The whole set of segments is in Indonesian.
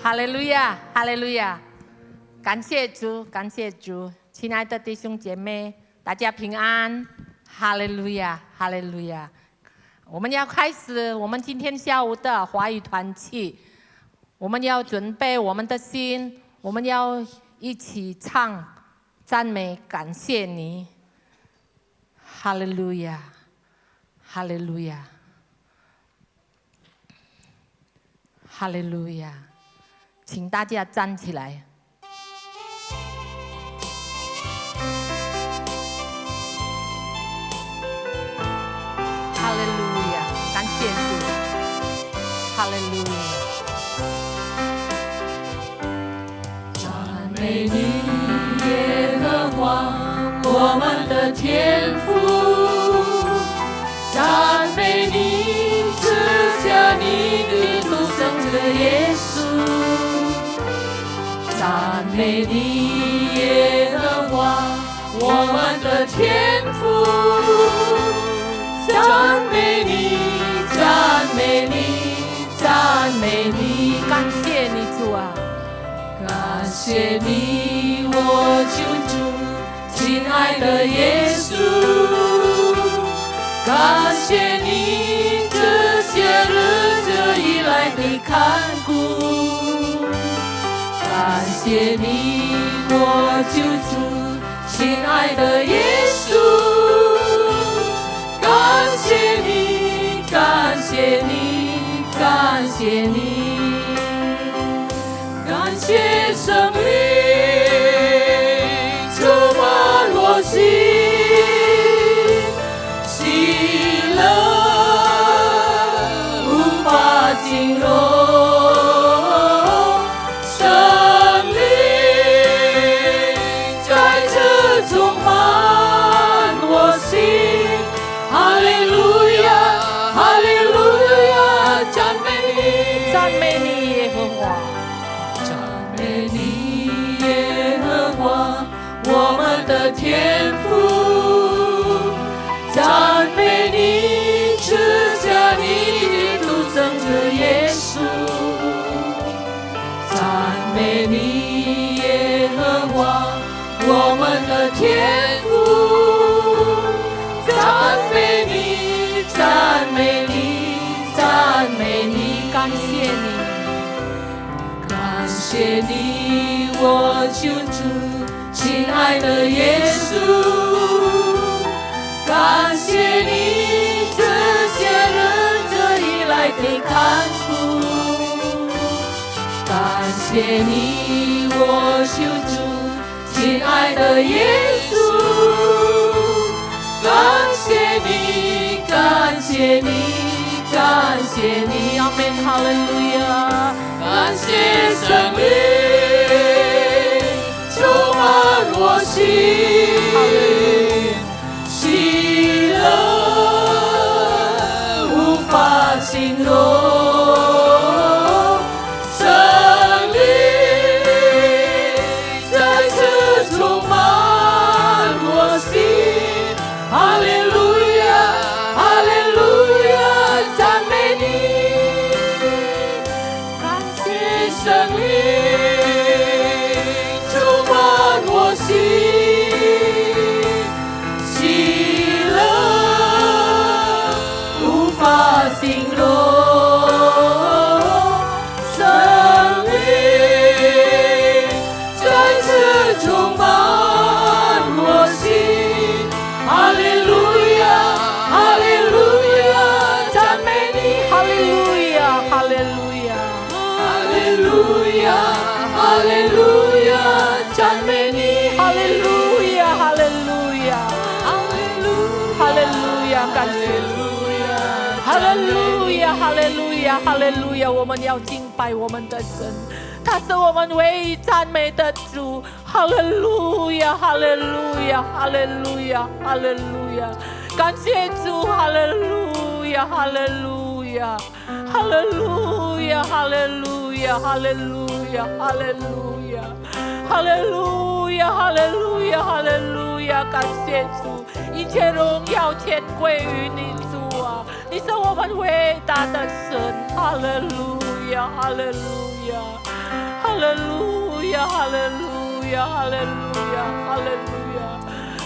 哈利路亚，哈利路亚！感谢主，感谢主，亲爱的弟兄姐妹，大家平安，哈利路亚，哈利路亚！我们要开始我们今天下午的华语团契，我们要准备我们的心，我们要一起唱赞美，感谢你，哈利路亚，哈利路亚，哈利路亚！请大家站起来。哈利路亚，感谢主，哈利路亚。赞美你，耶和华，我们的天父。赞美你，赐下你的独生子耶稣。赞美你，耶和华，我们的天父。赞美你，赞美你，赞美你，感谢你主啊！感谢你，我救主，亲爱的耶稣。感谢你这些日子以来的看顾。感谢你，我救主，亲爱的耶稣。感谢你，感谢你，感谢你，感谢生命充满我心，喜乐无法形容。赞美你，耶和华！赞美你，耶和华，我们的天父。赞美你，赐下你的独生子耶稣。赞美你，耶和华，我们的天父。赞美你，赞美你，赞美你。感谢你，感谢你，我救主，亲爱的耶稣。感谢你这些日子以来的看顾。感谢你，我救主，亲爱的耶稣。感谢你，感谢你。感谢你，阿门，哈利路亚！感谢生命充满我心，喜乐无法形容。生命再次充满我心，哈利路亚，哈利路亚。生命充满我心，喜乐无法形容。生命再次充满我心，哈利路亚，哈利路亚，赞美你，哈利路亚，哈利路亚。哈利路亚，哈利路亚，赞美你，哈利路亚，哈利路亚，哈利路亚，感谢主，哈利路亚，哈利路亚，哈利路亚，我们要敬拜我们的神，他是我们唯一赞美的主，哈利路亚，哈利路亚，哈利路亚，哈利路亚，感谢主，哈利路亚，哈利路亚，哈利路亚，哈利路亚，哈利路亚，哈利路亚，哈利路亚，哈利路亚，哈利路亚，感谢主，一切荣耀全归于你主啊，你是我们伟大的神，哈利路亚，哈利路亚。亚，哈利路亚，哈利路亚，哈利路亚，哈利路亚，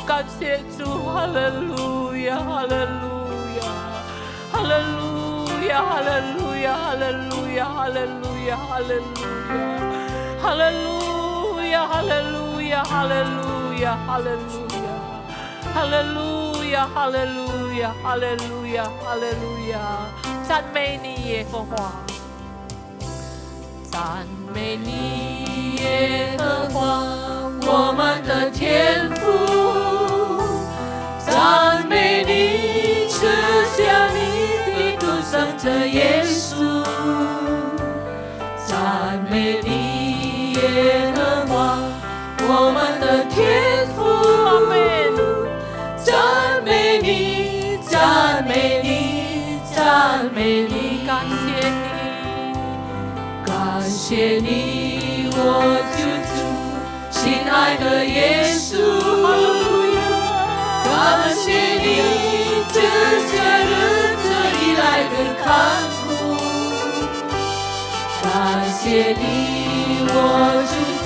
感谢主，哈利路亚，哈利路亚，哈利路亚，哈利路亚，哈利路亚，哈利路亚，哈利路亚，哈利路亚，哈利路亚，哈利路亚，哈利路亚，哈利路亚，哈利路亚，哈利路亚，哈利路亚，赞美你耶和华，赞美你耶和华，我们的天父，赞美你赐下你的独生者耶稣，赞美你耶和华，我们的天父，阿们，赞美你，赞美你，赞美你，感谢你，感谢你，我救主，亲爱的耶稣，感谢你这些日子以来的看顾，感谢你，我救主，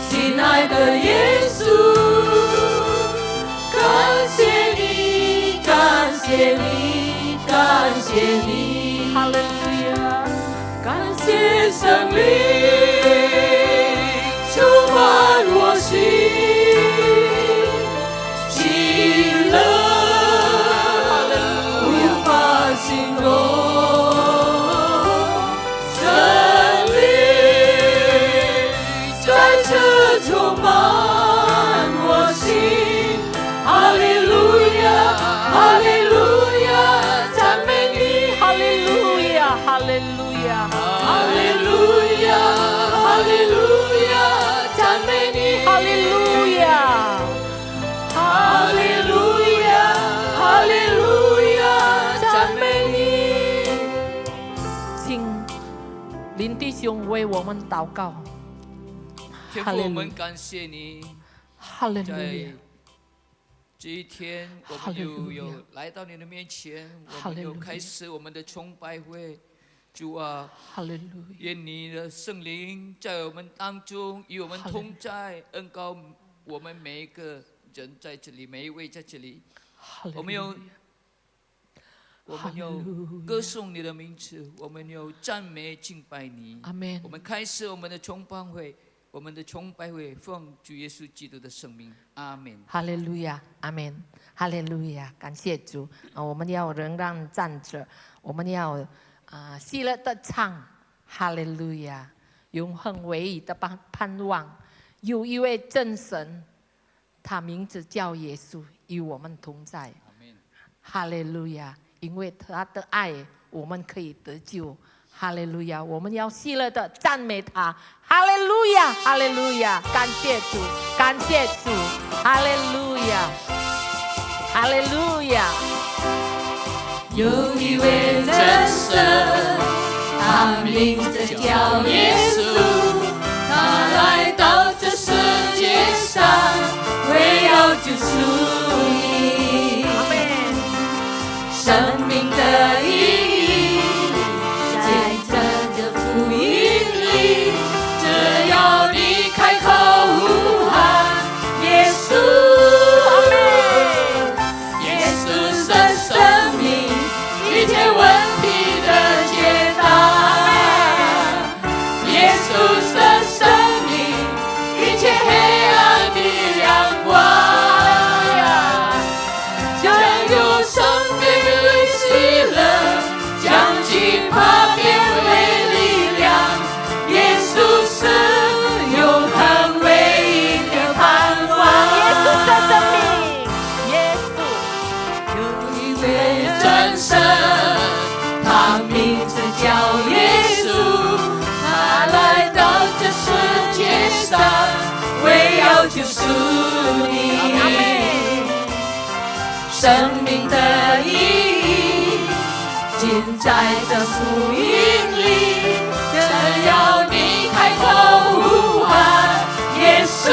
亲爱的耶稣，感谢你，感谢你，感谢你，哈利路亚，感谢圣灵充满我心，喜乐无法形容，圣灵在这充满我心，哈利路亚，哈利路亚，赞美你，哈利路亚，哈利路亚，哈利路亚，哈利路亚，赞美你，哈利路亚，哈利路亚，哈利路亚，赞美你。请林弟兄为我们祷告。天父，我们感谢你，哈利路在亚，这一天，我们又有来到你的面前，我们又开始我们的崇拜会。主啊，哈利路亚，愿你的圣灵在我们当中与我们同在，恩膏我们每一个人在这里，每一位在这里。我们有歌颂你的名字，我们有赞美敬拜你。阿门。我们开始我们的崇拜会，我们的崇拜会奉主耶稣基督的圣名，阿门。哈利路亚，阿门，哈利路亚，感谢主我们要仍然站着，我们要喜乐的唱，哈利路亚，永恒唯一的盼望，有一位真神，他名字叫耶稣，与我们同在。哈利路亚，因为他的爱，我们可以得救。哈利路亚，我们要喜乐的赞美他。哈利路亚，哈利路亚，感谢主，感谢主，哈利路亚，哈利路亚。有一位真神，他名字叫耶稣，他来到这世界上，为要救赎你。阿门。生命的意义，在这福音里，只要你开口呼喊耶稣，耶稣是生命一切问题的解答，耶稣是生命一切黑暗的亮光，将有生命与喜乐，将惧怕变为力量，耶稣是永恒唯一的盼望。耶稣的生命，耶稣。有一位真神，他名字叫耶稣，他来到这世界上，为要救赎你。生命的意义，尽在这福音里，只要你开口呼喊耶稣，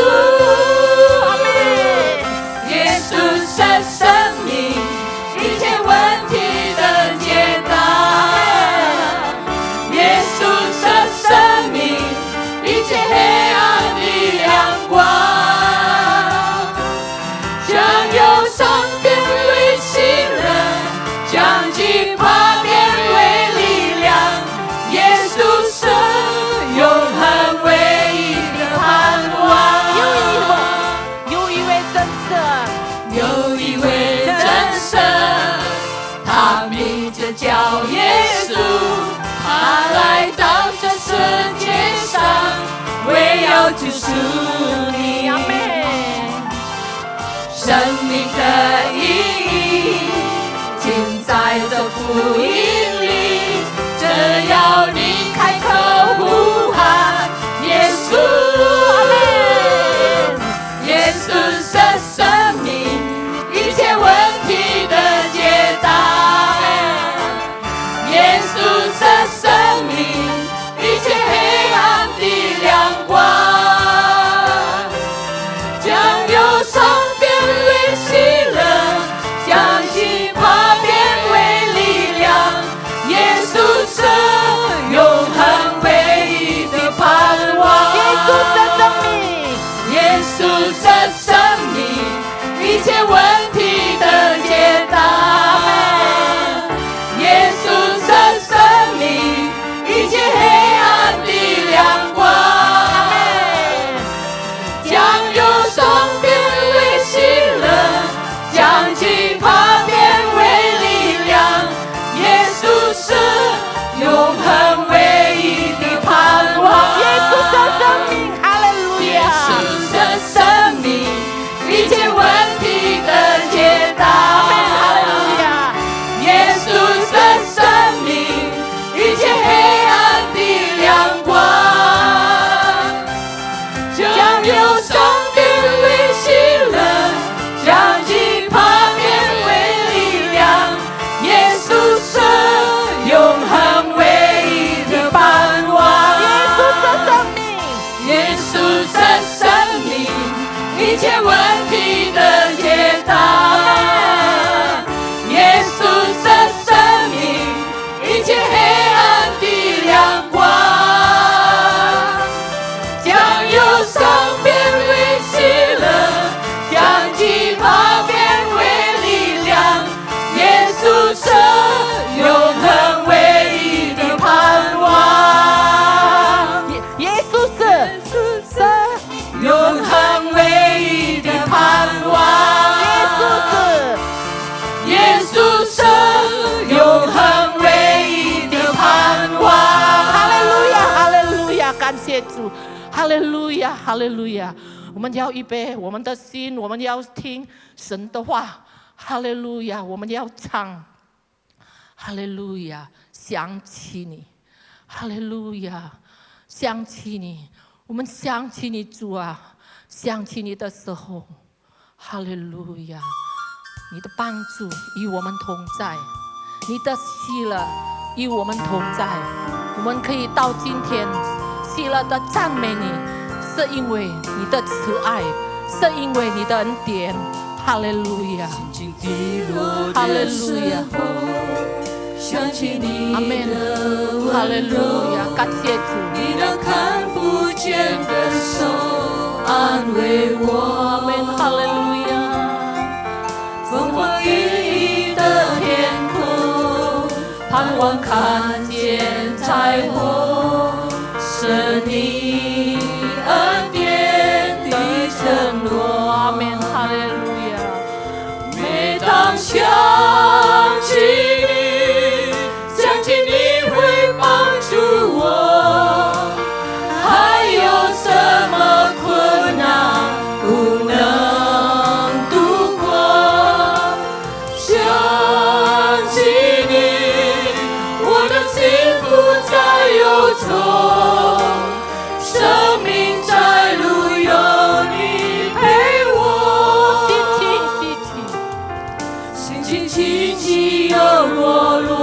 耶稣是生命一切问题的解答，耶稣是生命耶稣的生命，一切问题的解答。耶稣的生命，一切黑暗的亮光，将忧伤变为喜乐，将惧怕变为力量。耶稣是永恒唯一的盼望，耶稣是永恒唯一的盼望。耶稣是永恒唯一的盼望。哈利路亚，哈利路亚，感谢主，哈利路亚，哈利路亚。我们要预备我们的心，我们要听神的话。哈利路亚，我们要唱。哈利路亚，想起你。哈利路亚，想起你。我们想起你主啊，想起你的时候，哈利路亚。你的帮助与我们同在，你的喜乐与我们同在。我们可以到今天喜乐的赞美你，是因为你的慈爱，是因为你的恩典。哈利路亚，哈利路亚，想起你阿门，哈利路亚，感谢主。你的看不见的手安慰我，阿门，哈利路亚。风风雨雨的天空，盼望看见彩虹，是你恩典的承诺。阿门，哈利路亚。每当想起你，想起你会帮助我，还有什么困难不能度过？想起你，我的心不再忧愁，生命在路有你陪我。心情起起又落落，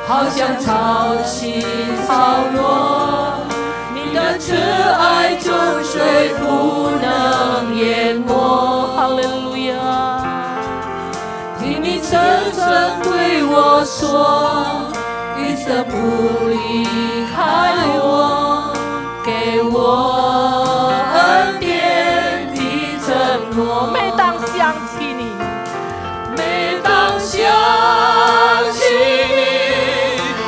好像潮起潮落，你的慈爱中水不能淹没。哈利路亚，听你深深对我说，一生不离开我，给我恩典的承诺。每当想起你，每当想起你，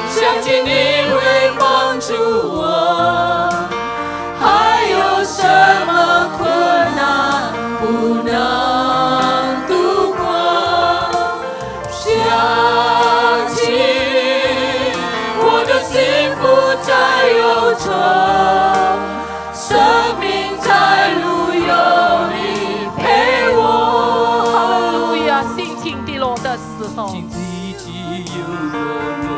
想起你会帮助我，还有什么困难不能度过？想起你，我的心不再忧愁，生命在路有你陪我。哈利路亚，心情低落的时候，心起起又落落，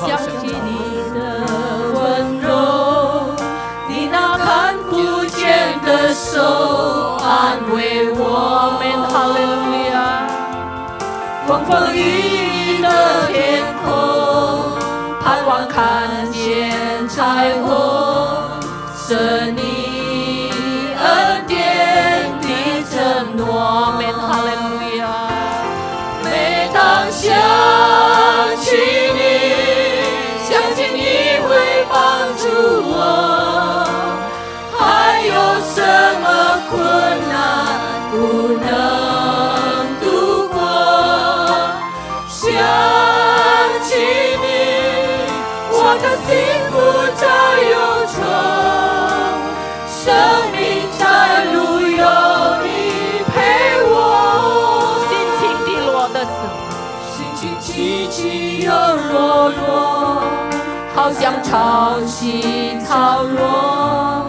想起你的温柔，你那看不见的手安慰我。哈利路亚，风风雨雨的天空，盼望看见彩虹，是你恩典的承诺。哈利路亚，每当想起你，想起你会帮助我，还有什么困难不能度过？想起你，我的心不再忧愁，生命在路有你陪我。心情低落的时候，心情起起又落落，好像潮起潮落，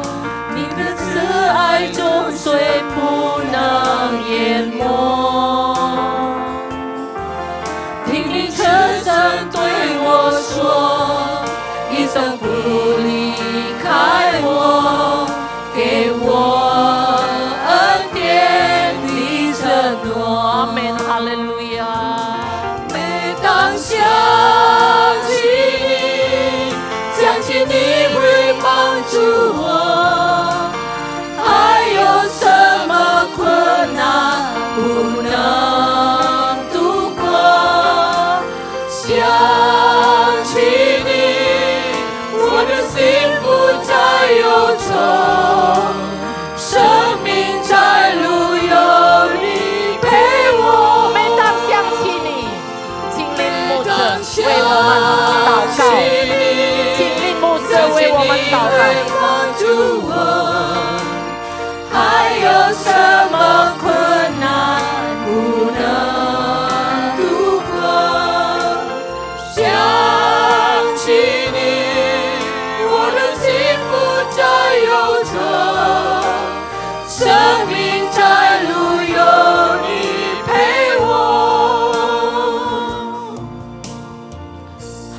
你的慈爱中水不能淹没。听你深深对我说，一生不离开我，给我恩典的承诺。阿门，哈利路亚。每当想起你，想起你会帮助走，生命在路有你陪我。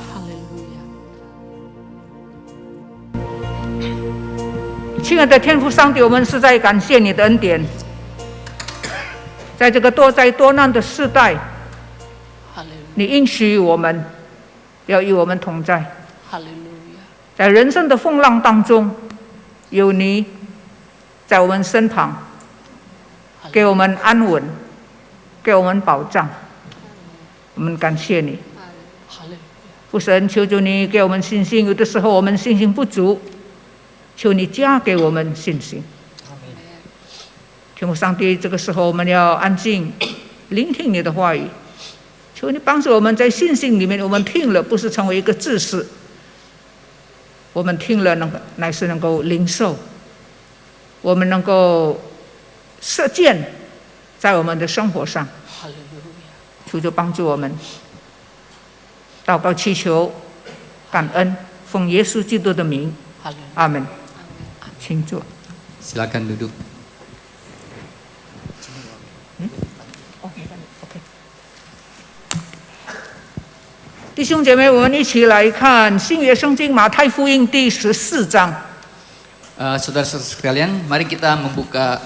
哈利路亚。亲爱的天父上帝，我们实在感谢你的恩典，在这个多灾多难的世代，哈利路你应许我们要与我们同在，哈利路亚。在人生的风浪当中，有你在我们身旁，给我们安稳，给我们保障。我们感谢你，哈利路亚。父神，求主你给我们信心，有的时候我们信心不足，求你加给我们信心。天父上帝，这个时候我们要安静聆听你的话语，求你帮助我们在信心里面，我们听了不是成为一个知识，我们听了乃是能够领受，我们能够实践在我们的生活上。哈利路亚。求主帮助我们，祷告祈求感恩，奉耶稣基督的名，哈利路亚。阿门。请坐。 Silakan duduk. OK。弟兄姐妹，我们一起来看新约圣经马太福音第14章。Saudara-saudara sekalian, mari kita membuka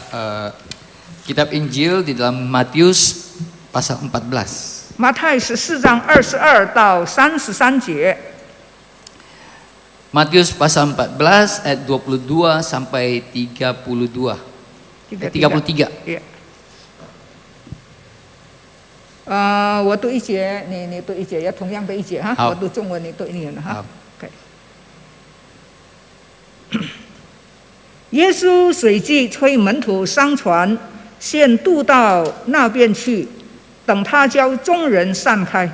kitab Injil di dalam Matius pasal 14. 马太14章22到33节。 Matius pasal 14 ayat 22 sampai 32. 33. Yeah. 我读一节，你读一节，要同样的一节哈。好。我读中文，你读英文哈。好。OK。耶稣随即催门徒上船，先渡到那边去，等他叫众人散开。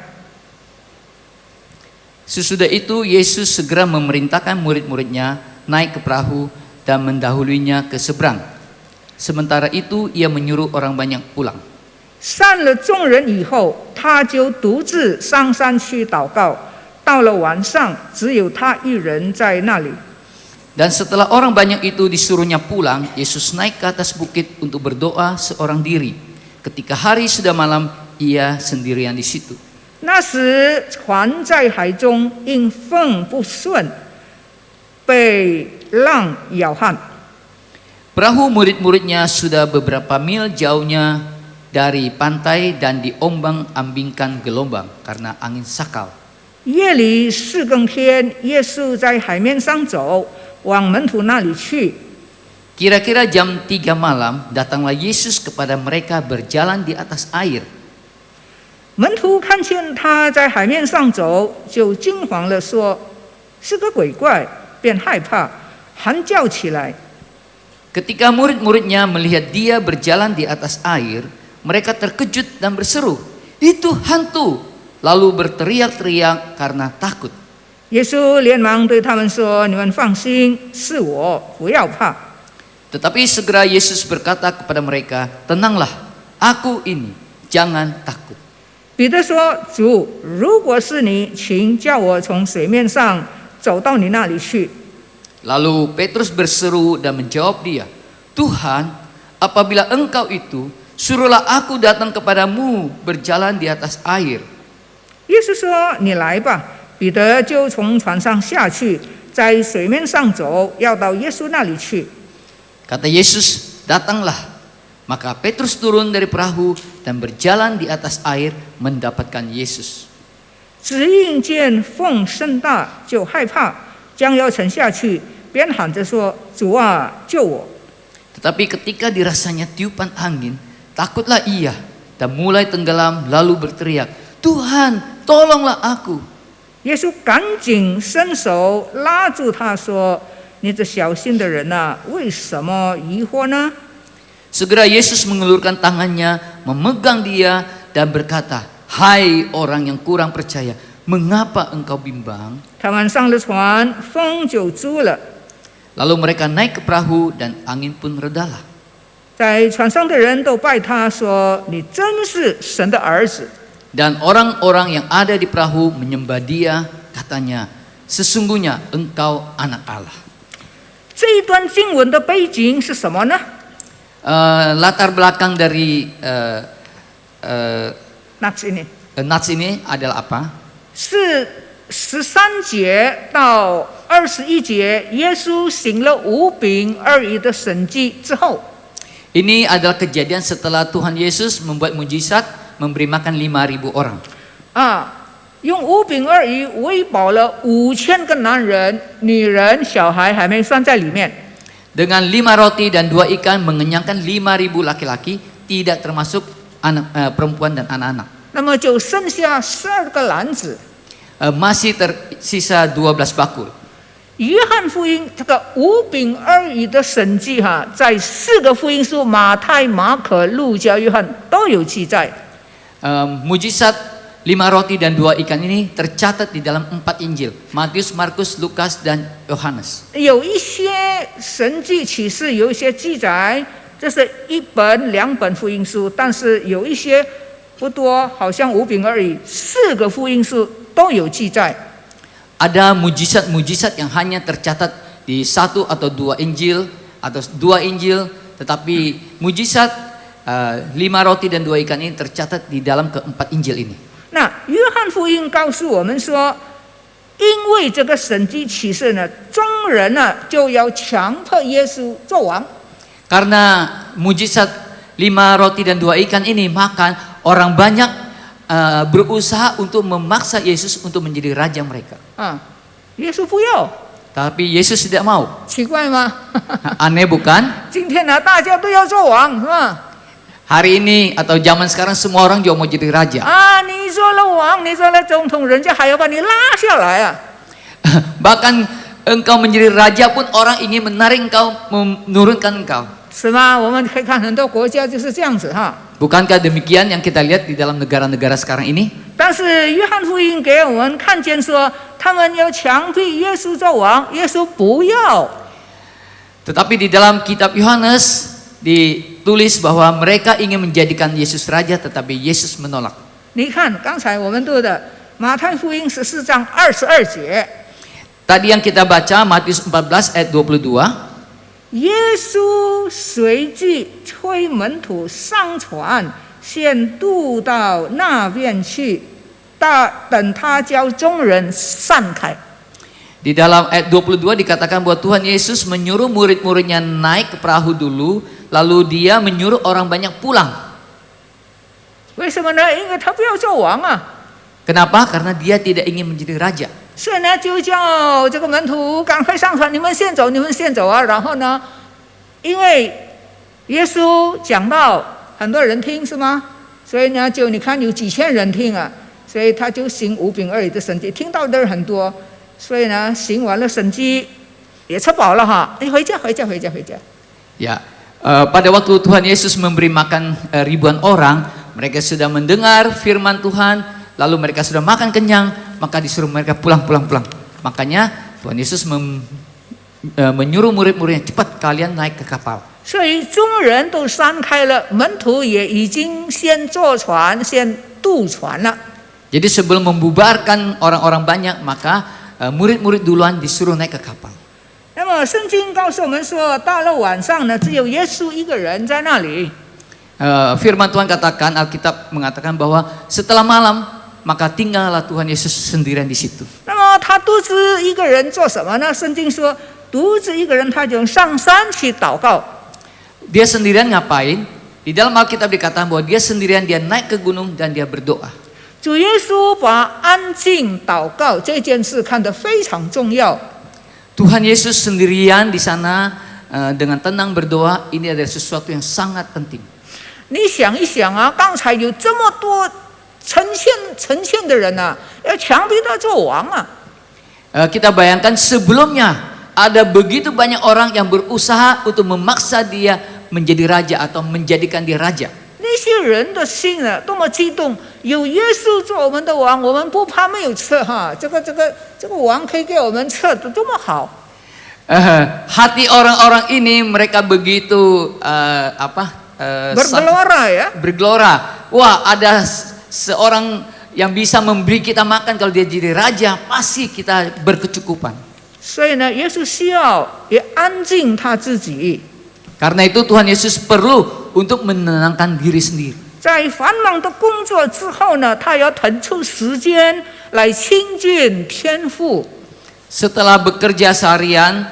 Sesudah itu Yesus segera memerintahkan murid-muridnya naik ke perahu dan mendahulunya ke seberang. Sementara itu ia menyuruh orang banyak pulang. 散了众人以后，他就独自上山去祷告。到了晚上，只有他一人在那里。 Dan setelah orang banyak itu disuruhnya pulang, Yesus naik ke atas bukit untuk berdoa seorang diri. Ketika hari sudah malam, ia sendirian di situ. 那时船在海中，因风不顺，被浪摇撼。 Perahu murid-muridnya sudah beberapa mil jauhnya dari pantai dan diombang-ambingkan gelombang karena angin sakal. 夜里4更天，耶稣在海面上走，往门徒那里去。 Kira-kira jam 3 malam, datanglah Yesus kepada mereka berjalan di atas air. 门徒看见他在海面上走，就惊慌了，说：“是个鬼怪！”便害怕，喊叫起来。 Ketika murid-muridnya melihat dia berjalan di atas air, mereka terkejut dan berseru, "Itu hantu!" Lalu berteriak-teriak karena takut. 耶稣连忙对他们说：“你们放心，是我，不要怕。” Tetapi segera Yesus berkata kepada mereka, "Tenanglah, aku ini, jangan takut." 彼得说：“主，如果是你，请叫我从水面上走到你那里去。” Lalu Petrus berseru dan menjawab dia, "Tuhan, apabila engkau itu, suruhlah aku datang kepadamu berjalan di atas air." 耶稣说：“你来吧。”彼得就从船上下去，在水面上走，要到耶稣那里去。 Kata Yesus, "Datanglah." Maka Petrus turun dari perahu dan berjalan di atas air mendapatkan Yesus. 只因见风甚大，就害怕，将要沉下去，便喊着说：“主啊，救我！” Tetapi ketika dirasanya tiupan angin, takutlah ia dan mulai tenggelam lalu berteriak, "Tuhan, tolonglah aku." 耶稣赶紧伸手拉住他，说：“你这小心的人啊，为什么疑惑呢？” Segera Yesus mengulurkan tangannya, memegang dia dan berkata, "Hai orang yang kurang percaya, mengapa engkau bimbang?" 他们上了船，风就住了。 Lalu mereka naik ke perahu dan angin pun redalah. 在船上的人都拜他说：“你真是神的儿子。” Dan orang-orang yang ada di perahu menyembah dia, katanya, "Sesungguhnya engkau anak Allah." 这一段经文的背景是什么呢？ Latar belakang dari 那这里 Nats ini adalah apa? 是13节到21节，耶稣行了5饼2鱼的神迹之后， Ini adalah kejadian setelah Tuhan Yesus membuat mujizat memberi makan 5.000 orang. 用5饼2鱼喂饱了5000个男人、女人、小孩，还没算在里面。 Dengan 5 roti dan 2 ikan mengenyangkan 5.000 laki-laki, tidak termasuk perempuan dan anak-anak. 那么就剩下12个篮子。 Masih tersisa 12 bakul. 约翰福音这个5饼2鱼的神迹在4个福音书马太、马可、路加、约翰都有记载。 Mujizat 5 roti dan 2 ikan ini tercatat di dalam 4 Injil, Matius, Markus, Lukas, dan Yohanes. 有一些神迹启示有一些记载，这是1本2本福音书，但是有一些不多，好像5饼2鱼4个福音书都有记载。 Ada mujizat-mujizat yang hanya tercatat di 1 atau 2 Injil atau 2 Injil, tetapi mujizat 5 roti dan 2 ikan ini tercatat di dalam keempat Injil ini. 那约翰福音告诉我们说，因为这个神迹启示呢，众人呢就要强迫耶稣做王。 Karena mujizat 5 roti dan 2 ikan ini, maka orang banyak berusaha untuk memaksa Yesus untuk menjadi raja mereka. 耶稣不要， Tapi Yesus tidak mau. 奇怪吗？ Aneh bukan? 今天呢，大家都要做王，是吧？ Hari ini atau zaman sekarang semua orang juga mau jadi raja. 你做了王，你做了总统，人家还要把你拉下来啊！ Bahkan engkau menjadi raja pun orang ingin menarik engkau, menurunkan engkau. 是吗？我们可以看很多国家就是这样子哈。 Bukankah demikian yang kita lihat di dalam negara-negara sekarang ini? 但是约翰福音给我们看见说，他们要强迫耶稣做王，耶稣不要。 Tetapi di dalam kitab Yohanes ditulis bahwa mereka ingin menjadikan Yesus raja, tetapi Yesus menolak. 你看刚才我们读的马太福音14章22节， Tadi yang kita baca Matius 14 ayat 22. 耶稣随即催门徒上船，先渡到那边去，等他叫众人散开。 Di dalam ayat 22 dikatakan bahwa Tuhan Yesus menyuruh murid-muridnya naik ke perahu dulu, lalu dia menyuruh orang banyak pulang. 为什么呢？因为他不要做王啊。 Kenapa? Karena dia tidak ingin menjadi raja. 所以呢，就叫这个门徒赶快上船，你们先走，你们先走啊。然后呢，因为耶稣讲到很多人听是吗？所以呢，就你看有几千人听啊，所以他就行5饼2鱼的神迹，听到的人很多，所以呢，行完了神迹也吃饱了哈，回家。 Ya, pada waktu Tuhan Yesus memberi makan ribuan orang, mereka sudah mendengar firman Tuhan, lalu mereka sudah makan kenyang, maka disuruh mereka pulang. Makanya Tuhan Yesus menyuruh murid-muridnya, cepat kalian naik ke kapal. 所以众人都散开了，门徒也已经先坐船，先渡船了。 Jadi sebelum membubarkan orang-orang banyak, maka murid-murid duluan disuruh naik ke kapal. 那么圣经告诉我们说，到了晚上呢，只有耶稣一个人在那里。 Firman Tuhan katakan, Alkitab mengatakan bahwa setelah malam, maka tinggallah Tuhan Yesus sendirian di situ. 那么他独自一个人做什么呢？圣经说，独自一个人他就上山去祷告。 Dia sendirian ngapain? Di dalam Alkitab dikatakan bahwa dia sendirian, dia naik ke gunung dan dia berdoa. 主耶稣把安静祷告这件事看得非常重要。 Tuhan Yesus sendirian di sana dengan tenang berdoa, ini adalah sesuatu yang sangat penting. 你想一想啊，刚才有这么多呈现的人啊，要强迫他做王啊。 Kita bayangkan sebelumnya ada begitu banyak orang yang berusaha untuk memaksa dia menjadi raja atau menjadikan dia raja. 那些人的心啊，多么激动！有耶稣做我们的王，我们不怕没有吃哈。这个王可以给我们吃的多么好！ Hati orang-orang ini mereka begitu bergelora ya. Bergelora. Wah, ada seorang yang bisa memberi kita makan, kalau dia jadi raja pasti kita berkecukupan. 所以呢，耶稣需要也安静他自己。 Karena itu Tuhan Yesus perlu untuk menenangkan diri sendiri. 在繁忙的工作之后呢，他要腾出时间来亲近天父。 Setelah bekerja seharian,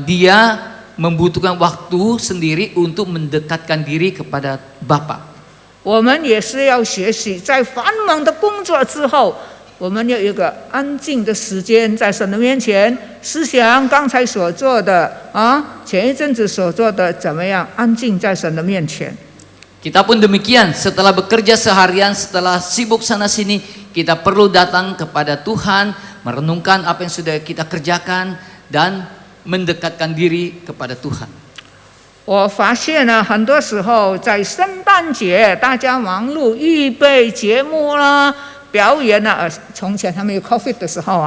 dia membutuhkan waktu sendiri untuk mendekatkan diri kepada Bapa. 我们也是要学习，在繁忙的工作之后，我们要有一个安静的时间，在神的面前思想刚才所做的前一阵子所做的怎么样，安静在神的面前。 Kita pun demikian, setelah bekerja seharian, setelah sibuk sana sini, kita perlu datang kepada Tuhan, merenungkan apa yang sudah kita kerjakan dan mendekatkan diri kepada Tuhan. 我发现呢，很多时候在圣诞节，大家忙碌预备节目啦、表演啦。从前还没有 COVID 的时候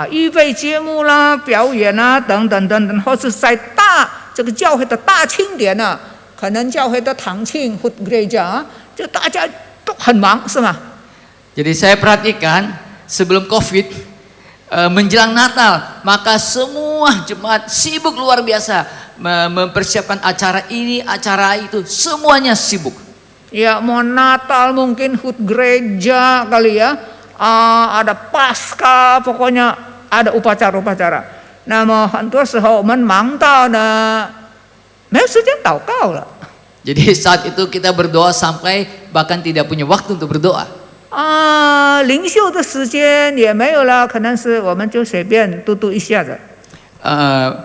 预备节目啦、表演啦等等等等，或是在这个教会的大庆典呢，可能教会的堂庆或gereja就大家都很忙，是吗？ Jadi saya perhatikan sebelum COVID, menjelang Natal, maka semua jemaat sibuk luar biasa mempersiapkan acara ini, acara itu, semuanya sibuk. Ya, mau Natal mungkin hut gereja kali ya, ada Pasca, pokoknya ada upacara-upacara. 那么很多时候我们忙到呢，没有时间祷告了。 Jadi saat itu kita berdoa sampai bahkan tidak punya waktu untuk berdoa. 灵修的时间也没有了，可能是我们就随便读一下子。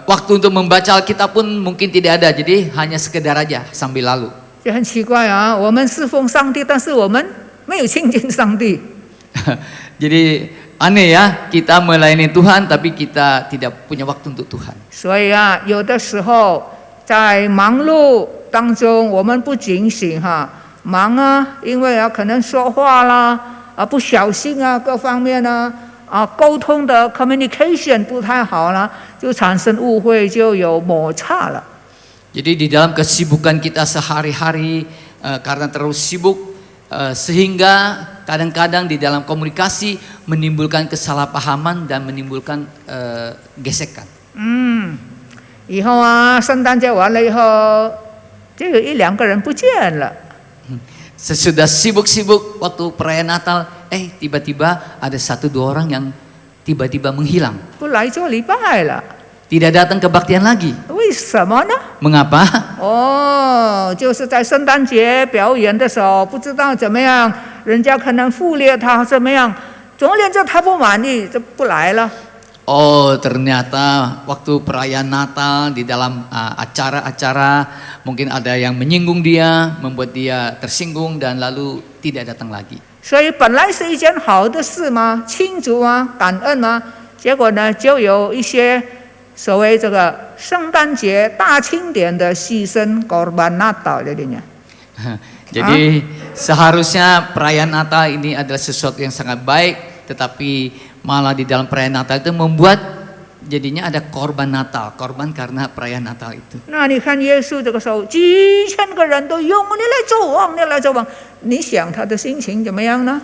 Waktu untuk membaca Alkitab pun mungkin tidak ada, jadi hanya sekedar aja sambil lalu. 就很奇怪我们侍奉上帝，但是我们没有亲近上帝。 Jadi aneh ya, kita melayani Tuhan tapi kita tidak punya waktu untuk Tuhan. 所以有的时候在忙碌当中，我们不警醒忙因为可能说话啦不小心各方面沟通的 communication 不太好了，就产生误会，就有摩擦了。 Jadi di dalam kesibukan kita sehari-hari karena terlalu sibuk sehingga kadang-kadang di dalam komunikasi menimbulkan kesalahpahaman dan menimbulkan gesekan. 以后圣诞节完了以后，就有1-2个人不见了。 Sesudah sibuk-sibuk waktu perayaan Natal, tiba-tiba ada 1-2 orang yang tiba-tiba menghilang. 不来做礼拜了。 Tidak datang kebaktian lagi. 为什么呢？ Mengapa? 就是在圣诞节表演的时候，不知道怎么样，人家可能忽略他怎么样，总而言之他不满意就不来了。 Oh, ternyata waktu perayaan Natal di dalam acara-acara mungkin ada yang menyinggung dia, membuat dia tersinggung dan lalu tidak datang lagi. 所以本来是一件好的事嘛，庆祝感恩嘛，结果呢，就有一些所谓这个圣诞节大庆典的牺牲 korban Natal jadinya. Jadi seharusnya perayaan Natal ini adalah sesuatu yang sangat baik, tetapi malah di dalam perayaan Natal itu membuat jadinya ada korban Natal, korban karena perayaan Natal itu. 那你看耶稣这个时候，几千个人都拥你来做王，你来做王，你想他的心情怎么样呢？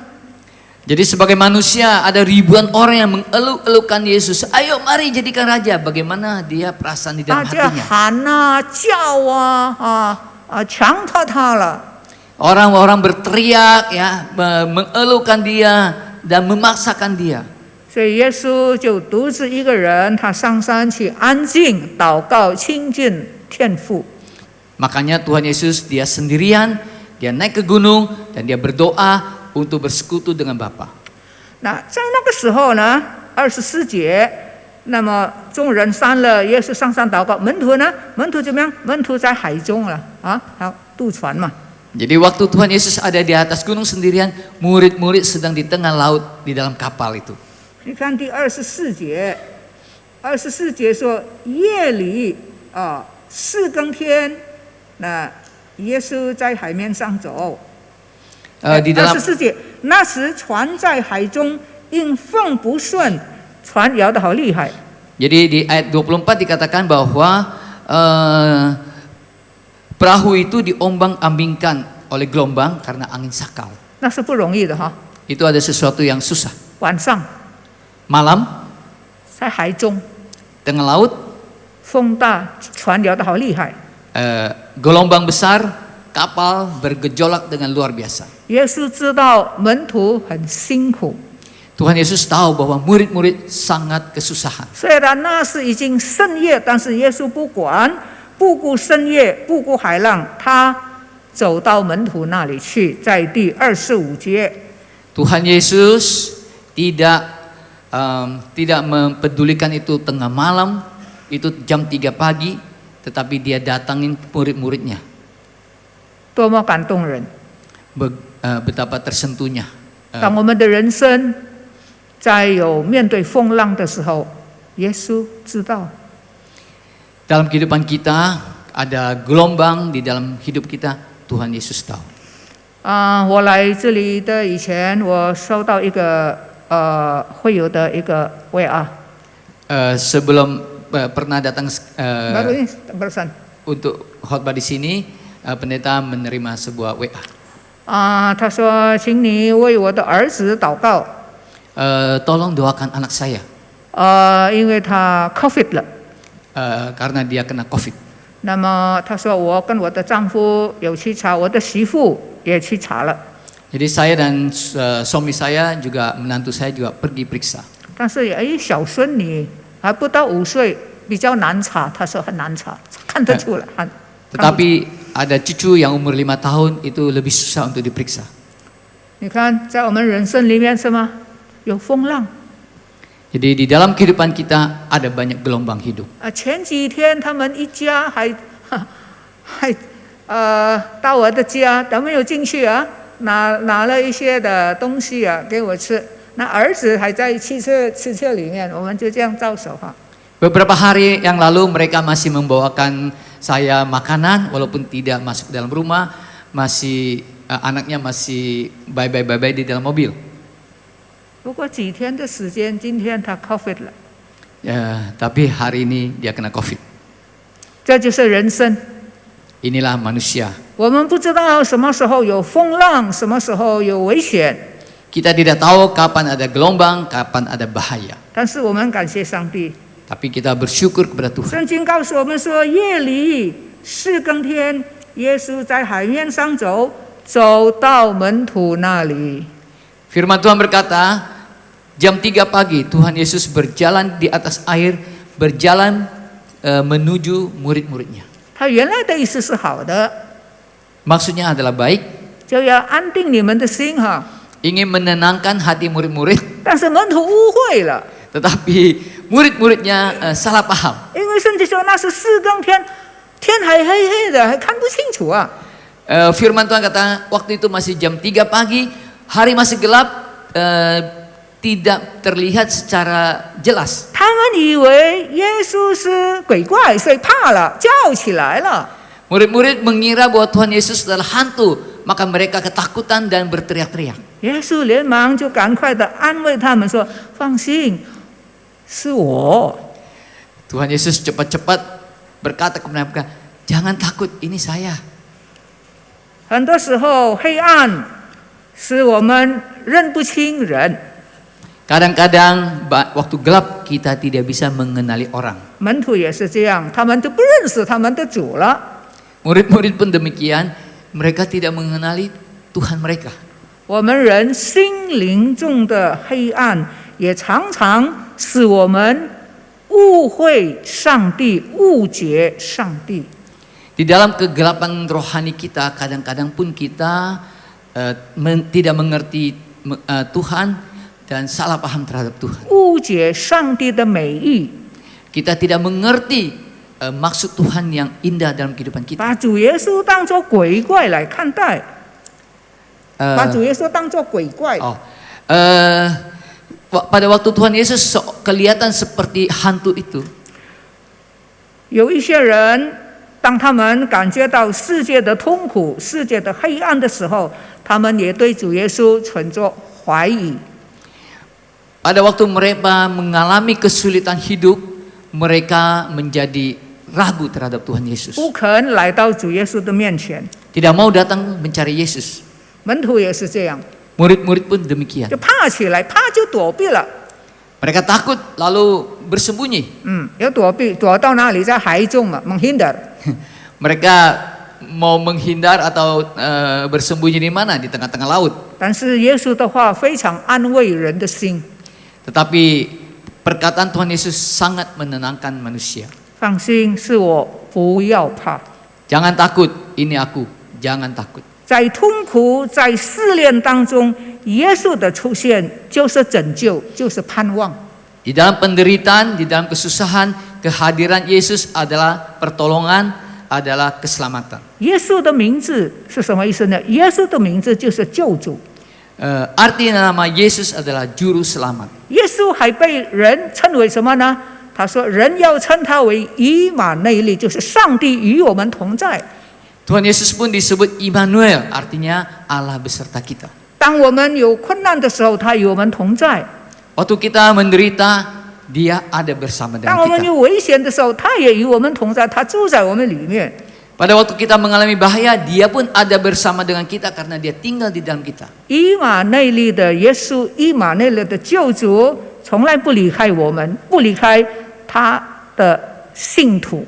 Jadi sebagai manusia ada ribuan orang yang mengeluk-elukkan Yesus. Ayo mari jadikan raja. Bagaimana dia perasaan di dalam 大家 hatinya? 喊叫强迫他了。 Orang-orang berteriak ya, mengelukkan dia dan memaksakan dia. 所以耶稣就独自一个人，他上山去安静祷告，亲近天父。 Makanya Tuhan Yesus dia sendirian, dia naik ke gunung dan dia berdoa untuk bersekutu dengan Bapa. 那在那个时候呢，24节，那么众人散了，耶稣上山祷告，门徒呢？门徒怎么样？门徒在海中了他渡船嘛。 Jadi waktu Tuhan Yesus ada di atas gunung sendirian, murid-murid sedang di tengah laut di dalam kapal itu. 你看第24节，24节说夜里4更天，那耶稣在海面上走。 Di dalam 24节，那时船在海中，因风不顺，船摇得好厉害。 Jadi di ayat 24 dikatakan bahwa perahu itu diombang-ambingkan oleh gelombang karena angin sakau. 那是不容易的Itu ada sesuatu yang susah. 晚上 Malam 在海中， tengah laut, 风大，船摇得好厉害。 gelombang besar, kapal bergejolak dengan luar biasa. 耶稣知道门徒很辛苦， Tuhan Yesus tahu bahwa murid-murid sangat kesusahan. 虽然那是已经深夜，但是耶稣不管，不顾深夜，不顾海浪，他走到门徒那里去，在第25节。 Tuhan Yesus tidak mempedulikan itu tengah malam, itu jam 3 pagi, tetapi dia datangin murid-muridnya. 多么感动人！ Betapa tersentuhnya. 当我们的人生在有面对风浪的时候，耶稣知道。 Dalam kehidupan kita ada gelombang di dalam hidup kita, Tuhan Yesus tahu. 我来这里的以前，我收到一个会友的一个 WA， Sebelum pernah datang baru ini barusan。 untuk khotbah di sini, pendeta menerima sebuah WA. 他说：“请你为我的儿子祷告。 Tolong doakan anak saya. 因为他 COVID 了。 Karena dia kena COVID. 那么他说我跟我的丈夫有去查，我的媳妇也去查了， Jadi saya dan suami saya juga menantu saya juga pergi periksa. 但是小孙女还不到5岁，比较难查。他说很难查，看得出来。Tetapi ada cucu yang umur 5 tahun itu lebih susah untuk diperiksa. 你看，在我们人生里面什么有风浪。 Jadi di dalam kehidupan kita ada banyak gelombang hidup. 前几天他们一家还到我的家，都没有进去啊，拿了一些的东西啊给我吃。那儿子还在汽车里面，我们就这样招手哈。 Beberapa hari yang lalu mereka masih membawakan saya makanan walaupun tidak masuk dalam rumah, masih anaknya masih bye bye di dalam mobil. 不过几天的时间，今天他 COVID 了。 Tapi hari ini dia kena COVID. 这就是人生。 Inilah manusia. 我们不知道什么时候有风浪，什么时候有危险。 Kita tidak tahu kapan ada gelombang, kapan ada bahaya. 但是我们感谢上帝。 Tapi kita bersyukur kepada Tuhan. 圣经告诉我们说，夜里4更天，耶稣在海面上走，走到门徒那里。 Firman Tuhan berkata, jam 3 pagi Tuhan Yesus berjalan di atas air, berjalan menuju murid-muridnya. 他原来的意思是好的， Maksudnya adalah baik, 就要安定你们的心哈。 ingin menenangkan hati murid-murid, 但是门徒误会了， tetapi murid-muridnya salah paham. 因为圣经说那是4更天，天还黑黑的，还看不清楚啊。 Firman Tuhan kata waktu itu masih jam 3 pagi, hari masih gelap, tidak terlihat secara jelas. 他们以为耶稣是鬼怪，所以怕了，叫起来了。 Murid-murid mengira bahwa Tuhan Yesus adalah hantu, maka mereka ketakutan dan berteriak-teriak. 耶稣连忙就赶快的安慰他们说：“放心，是我。” Tuhan Yesus cepat-cepat berkata kepada mereka, jangan takut, ini saya. 很多时候黑暗使我们认不清人。 Kadang-kadang waktu gelap kita tidak bisa mengenali orang. 门徒也是这样，他们就不认识他们的主了。 Murid-murid pun demikian, mereka tidak mengenali Tuhan mereka. 我们人心灵中的黑暗，也常常使我们误会上帝，误解上帝。 Di dalam kegelapan rohani kita, kadang-kadang pun kita tidak mengerti Tuhan dan salah paham terhadap Tuhan. 误解上帝的美意， Kita tidak mengerti maksud Tuhan yang indah dalam kehidupan kita. 把主耶稣当作鬼怪来看待，把主耶稣当作鬼怪。 Pada waktu Tuhan Yesus kelihatan seperti hantu itu. 有一些人，当他们感觉到世界的痛苦、世界的黑暗的时候，他们也对主耶稣存着怀疑。 Pada waktu mereka mengalami kesulitan hidup, mereka menjadi ragu terhadap Tuhan Yesus. 不肯来到主耶稣的面前。 Tidak mau datang mencari Yesus. 门徒也是这样， Murid-murid pun demikian. 就怕起来，怕就躲避了。Mereka takut lalu bersembunyi. 有躲到哪里？在海中嘛，menghindar。 Mereka mau menghindar atau bersembunyi di mana? Di tengah-tengah laut. 但是耶稣的话非常安慰人的心， Tetapi perkataan Tuhan Yesus sangat menenangkan manusia. 放心，是我，不要怕。 Jangan takut, ini aku. Jangan takut. 在痛苦、在试炼当中，耶稣的出现就是拯救，就是盼望。 Di dalam penderitaan, di dalam kesusahan, kehadiran Yesus adalah pertolongan, adalah keselamatan. 耶稣的名字是什么意思呢？耶稣的名字就是救主。 Arti nama Yesus adalah juru selamat. 耶稣还被人称为什么呢？他说：“人要称他为以马内利，就是上帝与我们同在。” Tuhan Yesus pun disebut Immanuel, artinya Allah beserta kita. 当我们有困难的时候，他与我们同在； Waktu kita menderita, Dia ada bersama 当 dengan 我们 kita. 有危险的时候，他也与我们同在，他住在我们里面。 Pada waktu kita mengalami bahaya, Dia pun ada bersama dengan kita karena Dia tinggal di dalam kita. 以马内利的耶稣，以马内利的救主，从来不离开我们，不离开他的信徒。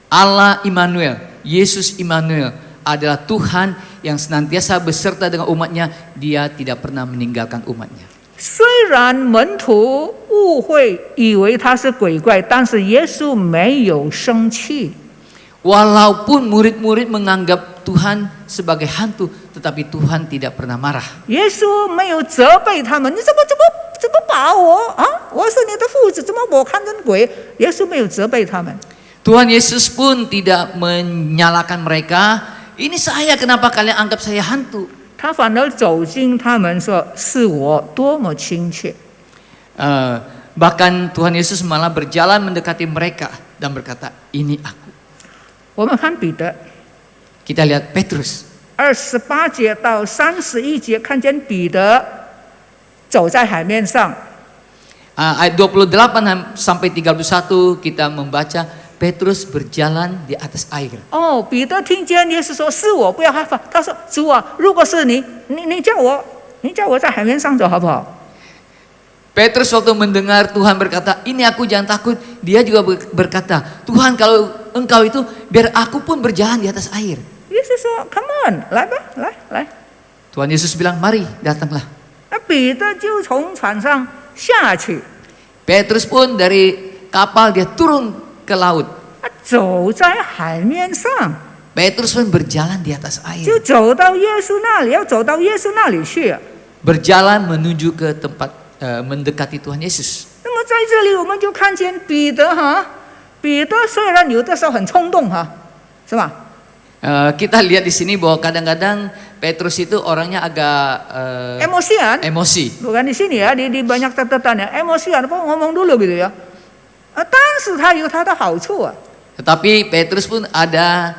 Allah Immanuel, Yesus Immanuel adalah Tuhan yang senantiasa beserta dengan umatnya. Dia tidak pernah meninggalkan umatnya. 虽然门徒误会，以为他是鬼怪，但是耶稣没有生气。 Walaupun murid-murid menganggap Tuhan sebagai hantu, tetapi Tuhan tidak pernah marah. 耶稣没有责备他们，你怎么把我啊？我是你的父子，怎么我看成鬼？耶稣没有责备他们。 Tuhan Yesus pun tidak menyalahkan mereka. Ini saya, kenapa kalian anggap saya hantu? 他反而走近他们说：“是我多么亲切。” Bahkan Tuhan Yesus malah berjalan mendekati mereka dan berkata, ini aku. 我们看彼得 Kita lihat Petrus. 28节到31节，看见彼得走在海面上， Ayat 28 sampai 31 kita membaca Petrus berjalan di atas air. 哦，彼得听见耶稣说：“是我，不要害怕。”他说：“主啊，如果是你叫我在海面上走好不好？” Petrus waktu mendengar Tuhan berkata, ini aku, jangan takut. Dia juga berkata, Tuhan kalau engkau itu, biar aku pun berjalan di atas air. 耶稣说 ：“Come on，来吧，来。” Tuhan Yesus bilang, mari datanglah. 那彼得就从船上下去， Petrus pun dari kapal dia turun ke laut. 他走在海面上， Petrus pun berjalan di atas 就 air. 走到耶稣那里，要走到耶稣那里去。 Berjalan menuju ke tempat mendekati Tuhan Yesus. 那么在这里我们就看见彼得彼得虽然有的时候很冲动是吧？ Kita lihat di sini bahwa kadang-kadang Petrus itu orangnya agak emosian. emosi. Bukan di sini ya, di banyak catatannya emosian apa ngomong dulu gitu ya. 但是他有他的好处啊。 Tetapi Petrus pun ada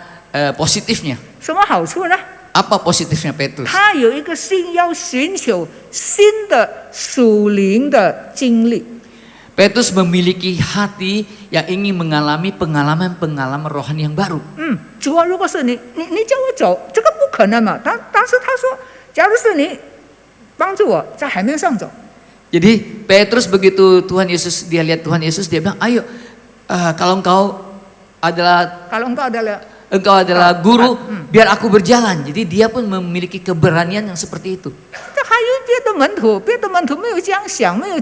positifnya. 什么好处呢？ Apa positifnya Petrus? 他有一个心要寻求新的属灵的经历。 Petrus memiliki hati yang ingin mengalami pengalaman-pengalaman rohani yang baru. 主啊，如果是你叫我走，这个不可能嘛。但是他说，假如是你帮助我在海面上走。 Jadi Petrus begitu dia lihat Tuhan Yesus, dia bilang, ayo, kalau engkau adalah guru, biar aku berjalan. Jadi dia pun memiliki keberanian yang seperti itu. 还有别的门徒没有这样想，没有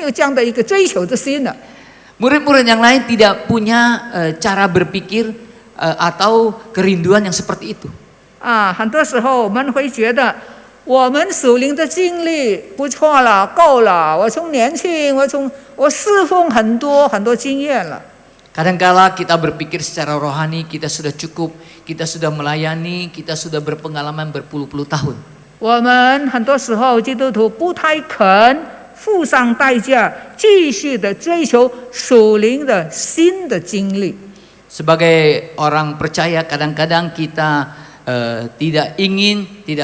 这样的一个追求的心呢。 Murid-murid yang lain tidak punya cara berpikir atau kerinduan yang seperti itu. 很多时候我们会觉得，我们属灵的经历不错了，够了。我从年轻，我侍奉很多经验了。 Kadangkala kita berpikir secara rohani, kita sudah cukup, kita sudah melayani, kita sudah berpengalaman berpuluh-puluh tahun. 我们很多时候基督徒不太肯付上代价，继续的追求属灵的新的经历。 Sebagai orang percaya, kadang-kadang kita tidak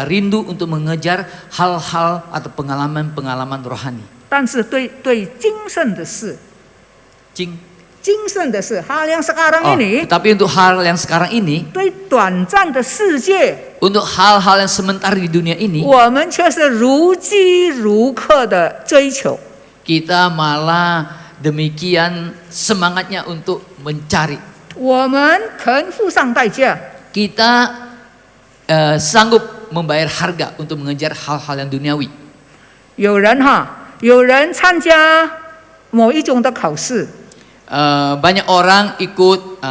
rindu untuk mengejar hal-hal atau pengalaman-pengalaman rohani. 但是对今生的事，今生的事，hal yang sekarang ini， Tapi untuk hal yang sekarang ini, 对短暂的世界， untuk hal-hal yang sementara di dunia ini, 我们却是如饥如渴的追求。kita malah demikian semangatnya untuk mencari. 我们肯付上代价， Kita sanggup membayar harga untuk mengejar hal-hal yang duniawi. 有人参加某一种的考试， Banyak orang ikut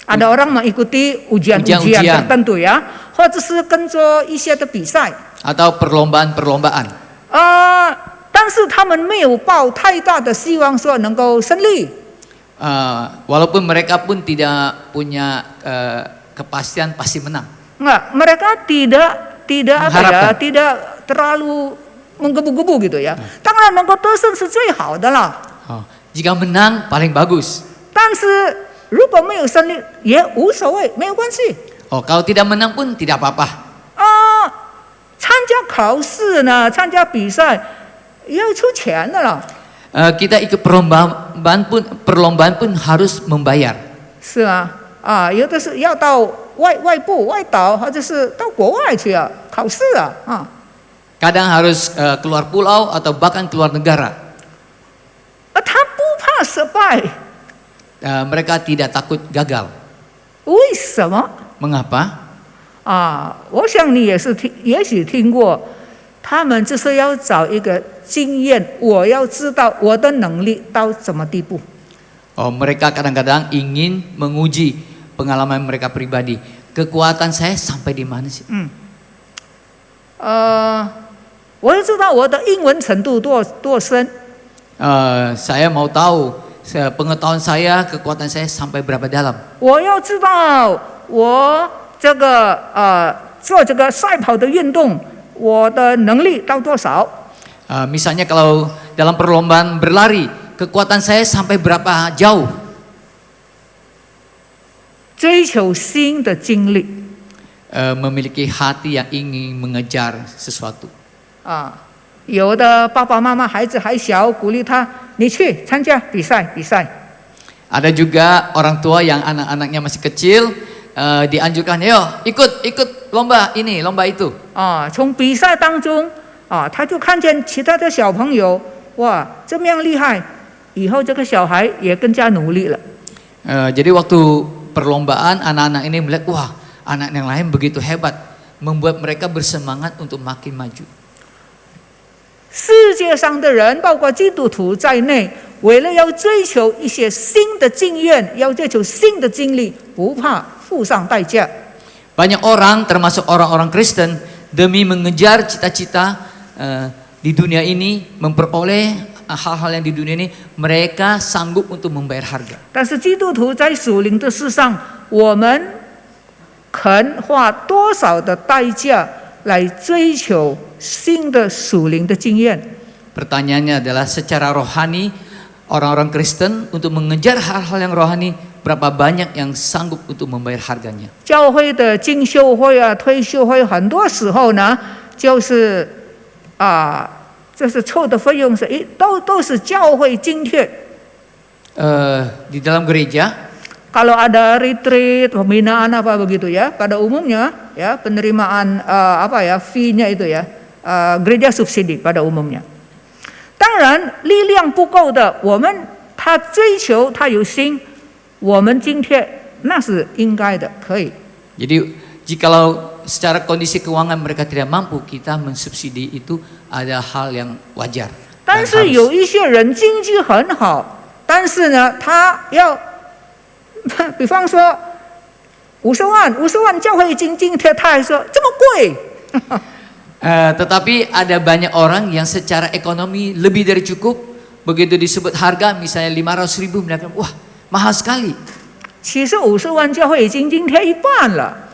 ada orang mengikuti ujian-ujian Ujian-ujian. tertentu ya，或者是跟着一些的比赛， atau perlombaan-perlombaan. 但是他们没有抱太大的希望说能够胜利。 Walaupun mereka pun tidak punya kepastian pasti menang. Enggak, mereka tidak apa ya, Mengharapkan. tidak terlalu menggebu-gebu gitu ya. 当然能够得胜是最好的了， Jika menang paling bagus. 但是如果没有胜利也无所谓，没有关系。 Kalau tidak menang pun tidak apa-apa. 参加考试呢，参加比赛也要出钱的了。 Kita ikut perlombaan pun harus membayar. 是啊，有的是要到外部、外岛，或者是到国外去考试啊。 Kadang harus keluar pulau atau bahkan keluar negara. 他不怕失败， Mereka tidak takut gagal. 为什么？ Mengapa? 我想你也许听过，他们就是要找一个经验，我要知道我的能力到什么地步。 Mereka kadang-kadang ingin menguji pengalaman mereka pribadi. Kekuatan saya sampai di mana sih? 我要知道我的英文程度多深。 Saya mau tahu pengetahuan saya, kekuatan saya sampai berapa dalam. 我要知道我这个做这个赛跑的运动，我的能力到多少。 Misalnya kalau dalam perlombaan berlari, kekuatan saya sampai berapa jauh? 追求新的经历 Memiliki hati yang ingin mengejar sesuatu. 有的爸爸妈妈孩子还小，鼓励他你去参加比赛。 Ada juga orang tua yang anak-anaknya masih kecil, dianjurkan, yo ikut lomba ini, lomba itu. 从比赛当中他就看见其他的小朋友，哇，这么样厉害，以后这个小孩也更加努力了。 Jadi waktu perlombaan anak-anak ini melihat, wah anak yang lain begitu hebat, membuat mereka bersemangat untuk makin maju. 世界上的人，包括基督徒在内，为了要追求一些新的经验，要追求新的经历，不怕付上代价。 Banyak orang, termasuk orang-orang Kristen, demi mengejar cita-cita di dunia ini, memperoleh hal-hal yang di dunia ini, mereka sanggup untuk membayar harga. 但是基督徒在属灵的事上，我们肯花多少的代价来追求新的属灵的经验？ Pertanyaannya adalah secara rohani, orang-orang Kristen untuk mengejar hal-hal yang rohani, berapa banyak yang sanggup untuk membayar harganya? 教会的进修会退休会，很多时候呢，就是这凑的费用是都是教会津贴。 Di dalam gereja, Kalau ada retreat, pembinaan apa begitu ya, pada umumnya ya penerimaan fee-nya itu ya, gereja subsidi pada umumnya. 当然，力量不够的，他追求他有心，我们津贴那是应该的，可以。 Jadi jikalau secara kondisi keuangan mereka tidak mampu, kita mensubsidi itu ada hal yang wajar. 但是有一些人经济很好，但是呢，他要，比方说50万教会津贴，他还说这么贵。Tetapi ada banyak orang yang secara ekonomi lebih dari cukup, begitu disebut harga misalnya 500.000, mereka wah mahal sekali. 其实50万教会已经津贴一半了。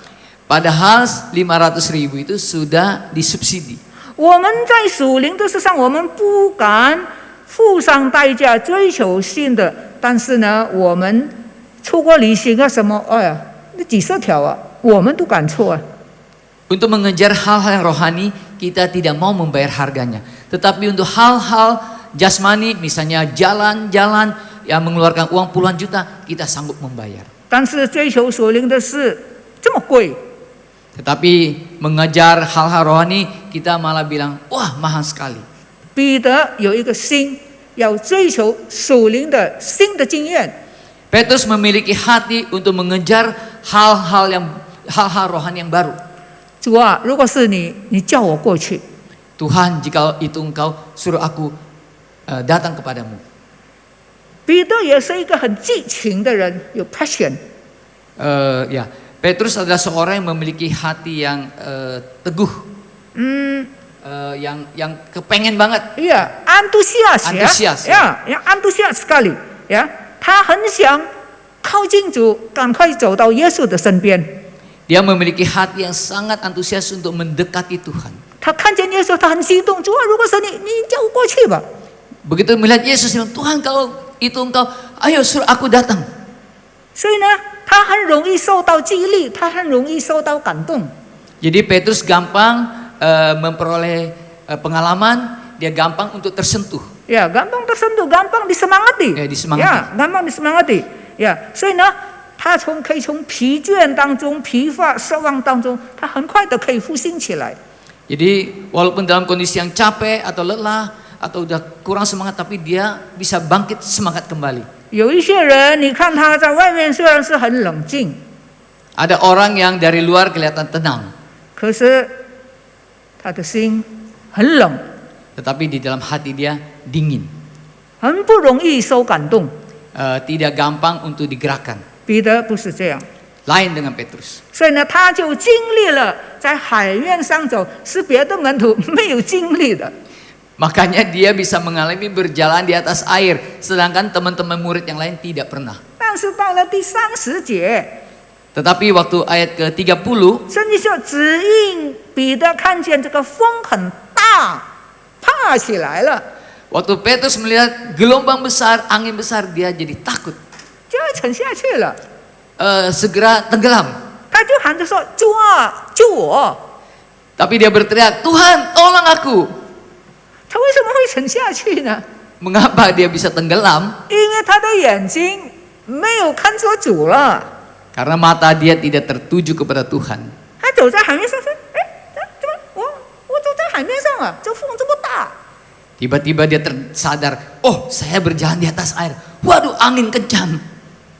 Padahal 500.000 itu sudah disubsidi. 我们在属灵的事上，我们不敢付上代价追求新的，但是呢，我们出国旅行什么，那几十条我们都敢错。 Untuk mengejar hal-hal yang rohani, kita tidak mau membayar harganya. Tetapi untuk hal-hal jasmani, misalnya jalan-jalan yang mengeluarkan uang puluhan juta, kita sanggup membayar. 但是追求属灵的事这么贵， Tetapi mengejar hal-hal rohani, kita malah bilang, wah mahal sekali. 彼得有一个心，要追求属灵的新的经验。 Petrus memiliki hati untuk mengejar hal-hal rohani yang baru. 主啊，如果是你，你叫我过去。 Tuhan, jika itu engkau, suruh aku datang kepadamu. 彼得也是一个很激情的人，有 passion。 Ya, Petrus adalah seorang yang memiliki hati yang teguh, yang kepengen banget. Ya, antusias ya, yang antusias sekali ya. 他很想靠近主，赶快走到耶稣的身边。 Dia memiliki hati yang sangat antusias untuk mendekati Tuhan. 他看见耶稣，他很激动。主啊，如果是你，你叫我过去吧。 Begitu melihat Yesus, dia bilang, Tuhan kalau itu engkau, ayo suruh aku datang. 所以呢，他很容易受到激励，他很容易受到感动。 Jadi Petrus gampang memperoleh pengalaman, dia gampang untuk tersentuh. Ya, gampang tersentuh, gampang disemangati. Ya, disemangati. Ya, gampang disemangati. Ya, 所以呢，他可以从疲倦当中、疲乏、失望当中，他很快的可以复兴起来。 Jadi walaupun dalam kondisi yang capek atau lelah atau udah kurang semangat, tapi dia bisa bangkit semangat kembali. 有一些人，你看他在外面虽然是很冷静， Ada orang yang dari luar kelihatan tenang, 可是他的心很冷， tetapi di dalam hati dia dingin, 很不容易受感动。 tidak gampang untuk digerakkan. 彼得不是这样， Lain dengan Petrus. 所以呢，他就经历了在海面上走，是别的门徒没有经历的。 Makanya dia bisa mengalami berjalan di atas air, sedangkan teman-teman murid yang lain tidak pernah. 但是到了第30节， Tetapi waktu ayat ke-30, 圣经说，只因彼得看见这个风很大，怕起来了， waktu Petrus melihat gelombang besar, angin besar, dia jadi takut, 就要沉下去了。 segera tenggelam. 他就喊着说：“主啊，救我！” Tapi dia berteriak, Tuhan tolong aku. 他为什么会沉下去呢？ Mengapa dia bisa tenggelam? 因为他的眼睛没有看着主了。 Karena mata dia tidak tertuju kepada Tuhan. 他走在海面上说：“哎，怎么我走在海面上啊？这风这么大。” Tiba-tiba dia tersadar, oh saya berjalan di atas air. Waduh, angin kencang.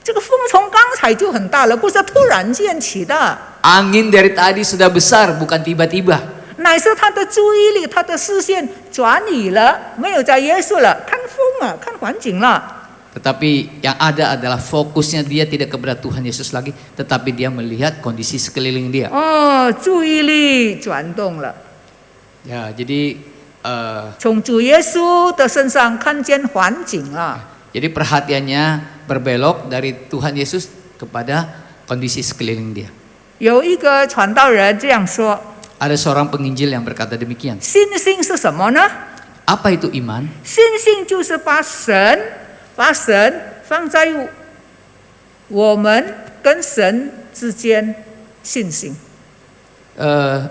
这个风从刚才就很大了，不是突然间起的， Angin dari tadi sudah besar, bukan tiba-tiba. 乃是他的注意力、他的视线转移了，没有在耶稣了，看风了，看环境了。 Tetapi yang ada adalah fokusnya dia tidak kepada Tuhan Yesus lagi, tetapi dia melihat kondisi sekeliling dia. 哦，注意力转动了， Ya, jadi 从主耶稣的身上看见环境了。 jadi perhatiannya berbelok dari Tuhan Yesus kepada kondisi sekeliling dia. 有一个传道人这样说： Ada seorang penginjil yang berkata demikian. 信心是什么呢？ Apa itu iman? 信心就是把神放在我们跟神之间信心。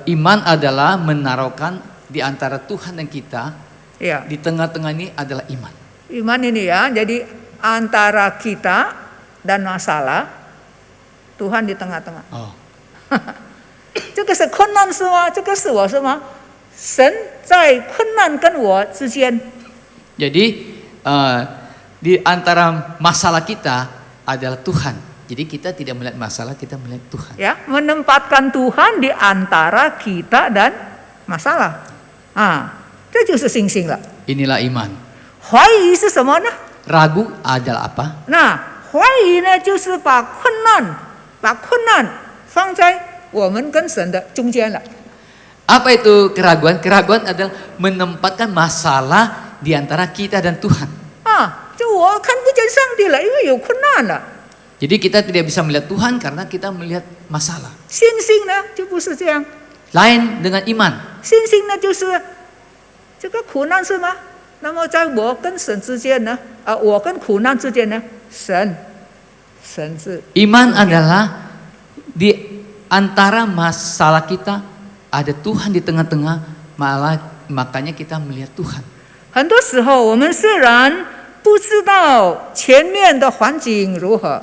Iman adalah menaruhkan di antara Tuhan dan kita, Ya, di tengah-tengah ini adalah iman. iman ini ya, jadi antara kita dan masalah, Tuhan di tengah-tengah. Oh. 这个是困难是吗？这个是我是吗？神在困难跟我之间。 Jadi di antara masalah kita adalah Tuhan. Jadi kita tidak melihat masalah, kita melihat Tuhan. Ya, menempatkan Tuhan di antara kita dan masalah. Ah, 这就是信心了。 Inilah iman. 怀疑是什么呢？ Ragu adalah apa? 那怀疑呢，就是把困难放在我们跟神的中间了。 Apa itu keraguan? Keraguan adalah menempatkan masalah di antara kita dan Tuhan. 啊，就我看不见上帝了，因为有困难了。 Jadi kita tidak bisa melihat Tuhan karena kita melihat masalah. 信心呢，就不是这样。 Lain dengan iman. 信心呢，就是这个苦难是吗？那么在我跟神之间呢，我跟苦难之间呢，神是 Iman adalah di antara masalah kita ada Tuhan di tengah-tengah, makanya kita melihat Tuhan. 很多时候我们虽然不知道前面的环境如何，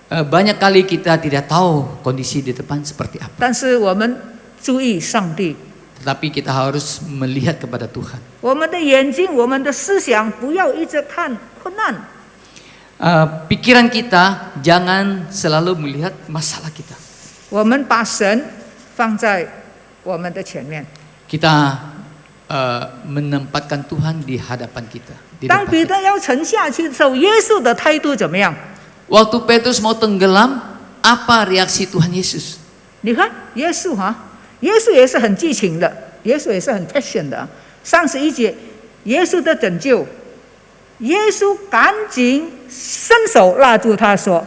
Banyak kali kita tidak tahu kondisi di depan seperti apa. 但是我们注意上帝， tetapi kita harus melihat kepada Tuhan. 我们的眼睛、我们的思想不要一直看困难。 Pikiran kita jangan selalu melihat masalah kita. 我们把神放在我们的前面。 Kita menempatkan Tuhan di hadapan kita. Di 当 depan 彼 kita. 得要沉下去的时候，耶稣的态度怎么样？ Waktu Petrus mau tenggelam, apa reaksi Tuhan Yesus? 你看耶稣耶稣也是很激情的，耶稣也是很 passion 的。31节，耶稣的拯救，耶稣赶紧伸手拉住他说：“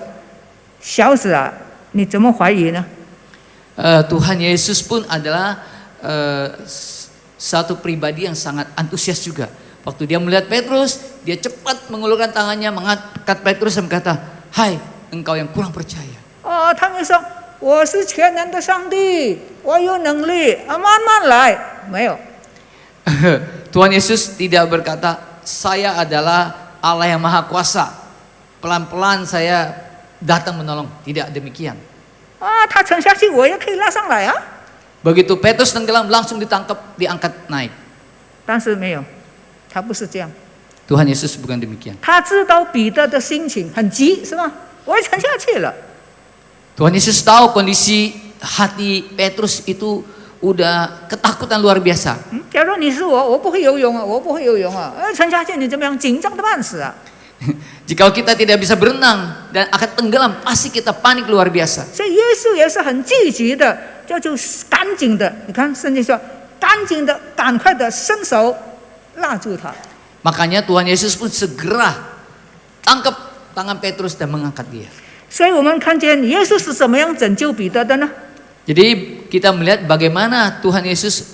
小子啊，你怎么怀疑呢？” Tuhan Yesus pun adalah satu pribadi yang sangat antusias juga. Waktu dia melihat Petrus, dia cepat mengulurkan tangannya, mengangkat Petrus dan berkata, "Hai, engkau yang kurang percaya." 他们说：“我是全能的上帝，我有能力，慢慢来。”没有， Tuhan Yesus tidak berkata, "Saya adalah Allah yang Maha Kuasa. Pelan-pelan saya datang menolong." Tidak demikian. 他沉下去，我也可以拉上来啊。 Begitu Petrus tenggelam, langsung ditangkap, diangkat naik. 但是没有，他不是这样。 Tuhan Yesus bukan demikian. 他知道彼得的心情很急，是吧？我也沉下去了。 Tuhan Yesus tahu kondisi hati Petrus itu udah ketakutan luar biasa. 假如你是我，我不会游泳啊，我不会游泳啊，沉下去你怎么样？紧张的半死啊！ Jika kita tidak bisa berenang dan akan tenggelam, pasti kita panik luar biasa. 所以耶稣也是很积极的，就赶紧的，你看圣经说，赶紧的、赶快的伸手拉住他。 Makanya Tuhan Yesus pun segera tangkap tangan Petrus dan mengangkat dia. 所以我们看见耶稣是怎么样拯救彼得的呢？ Jadi kita melihat bagaimana Tuhan Yesus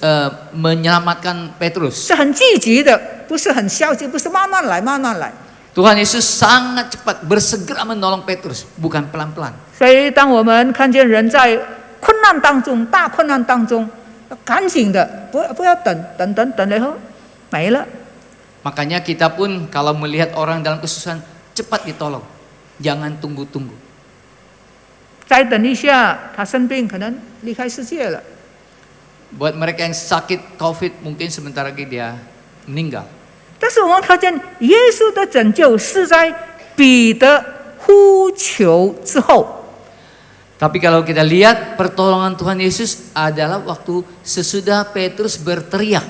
menyelamatkan Petrus. 是很积极的，不是很消极，不是慢慢来，慢慢来。 Tuhan Yesus sangat cepat bersegera menolong Petrus, bukan pelan-pelan. 所以当我们看见人在困难当中、大困难当中，要赶紧的，不要等了以后没了。 Makanya kita pun kalau melihat orang dalam kesusahan, cepat ditolong. Jangan tunggu-tunggu. 再等一下，他生病可能离开世界了。 Buat mereka yang sakit COVID, mungkin sebentar lagi dia meninggal. 但是我们看见耶稣的拯救是在彼得呼求之后。 Tapi kalau kita lihat pertolongan Tuhan Yesus adalah waktu sesudah Petrus berteriak.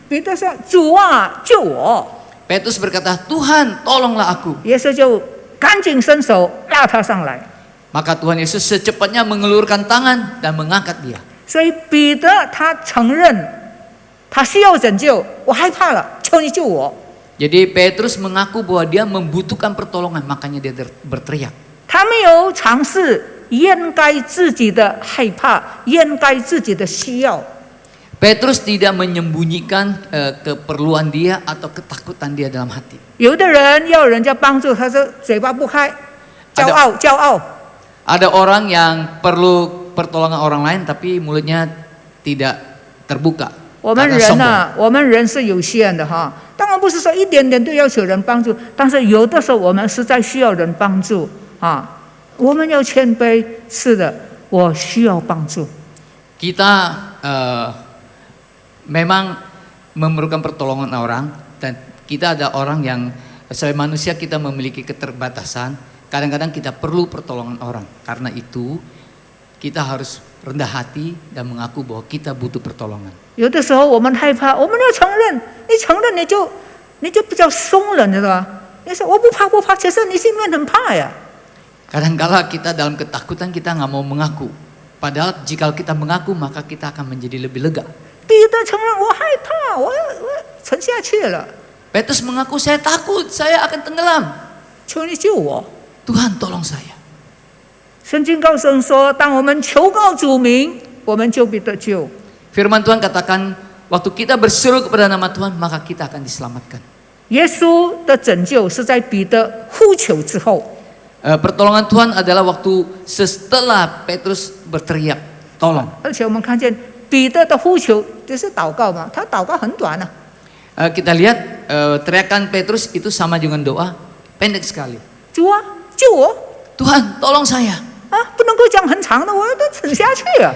彼得说：“主啊，救我！” Petrus berkata, "Tuhan, tolonglah aku." 耶稣就赶紧伸手拉他上来。 Maka Tuhan Yesus secepatnya mengelurkan tangan dan mengangkat dia. 所以彼得他承认他需要拯救，我害怕了，求你救我。 Jadi Petrus mengaku bahwa dia membutuhkan pertolongan, makanya dia berteriak. 他没有尝试掩盖自己的害怕，掩盖自己的需要。 Petrus tidak menyembunyikan keperluan dia atau ketakutan dia dalam hati. 有的人要人家帮助，他说嘴巴不开，骄傲。 Ada orang yang perlu pertolongan orang lain tapi mulutnya tidak terbuka. 我们人啊，我们人是有限的哈。当然不是说一点点都要求人帮助，但是有的时候我们实在需要人帮助啊。我们要谦卑，是的，我需要帮助。 Kita memang memerlukan pertolongan orang dan kita ada orang yang sebagai manusia kita memiliki keterbatasan. Kadang-kadang kita perlu pertolongan orang. Karena itu kita harus rendah hati dan mengaku bahwa kita butuh pertolongan. 有的时候我们害怕，我们要承认，你承认你就比较松了，你知道吧？你说我不怕，其实你心里面很怕呀。 Kadang-kala kita dalam ketakutan kita nggak mau mengaku. Padahal jika kita mengaku maka kita akan menjadi lebih lega. 彼得承认我害怕，我沉下去了， Petrus mengaku saya takut, saya akan tenggelam. 求你救我。 Tuhan tolong saya. 圣经告诉我们说，当我们求告主名，我们就必得救。 Firman Tuhan katakan waktu kita berseru kepada nama Tuhan maka kita akan diselamatkan. 耶稣的拯救是在彼得呼求之后。 Pertolongan Tuhan adalah waktu setelah Petrus berteriak, tolong. 而且我们看见彼得的呼求就是祷告嘛，他祷告很短啊。 Kita lihat teriakan Petrus itu sama dengan doa, pendek sekali. 主啊，救我！ Tuhan, tolong saya. 不能够讲很长的，我都沉下去了。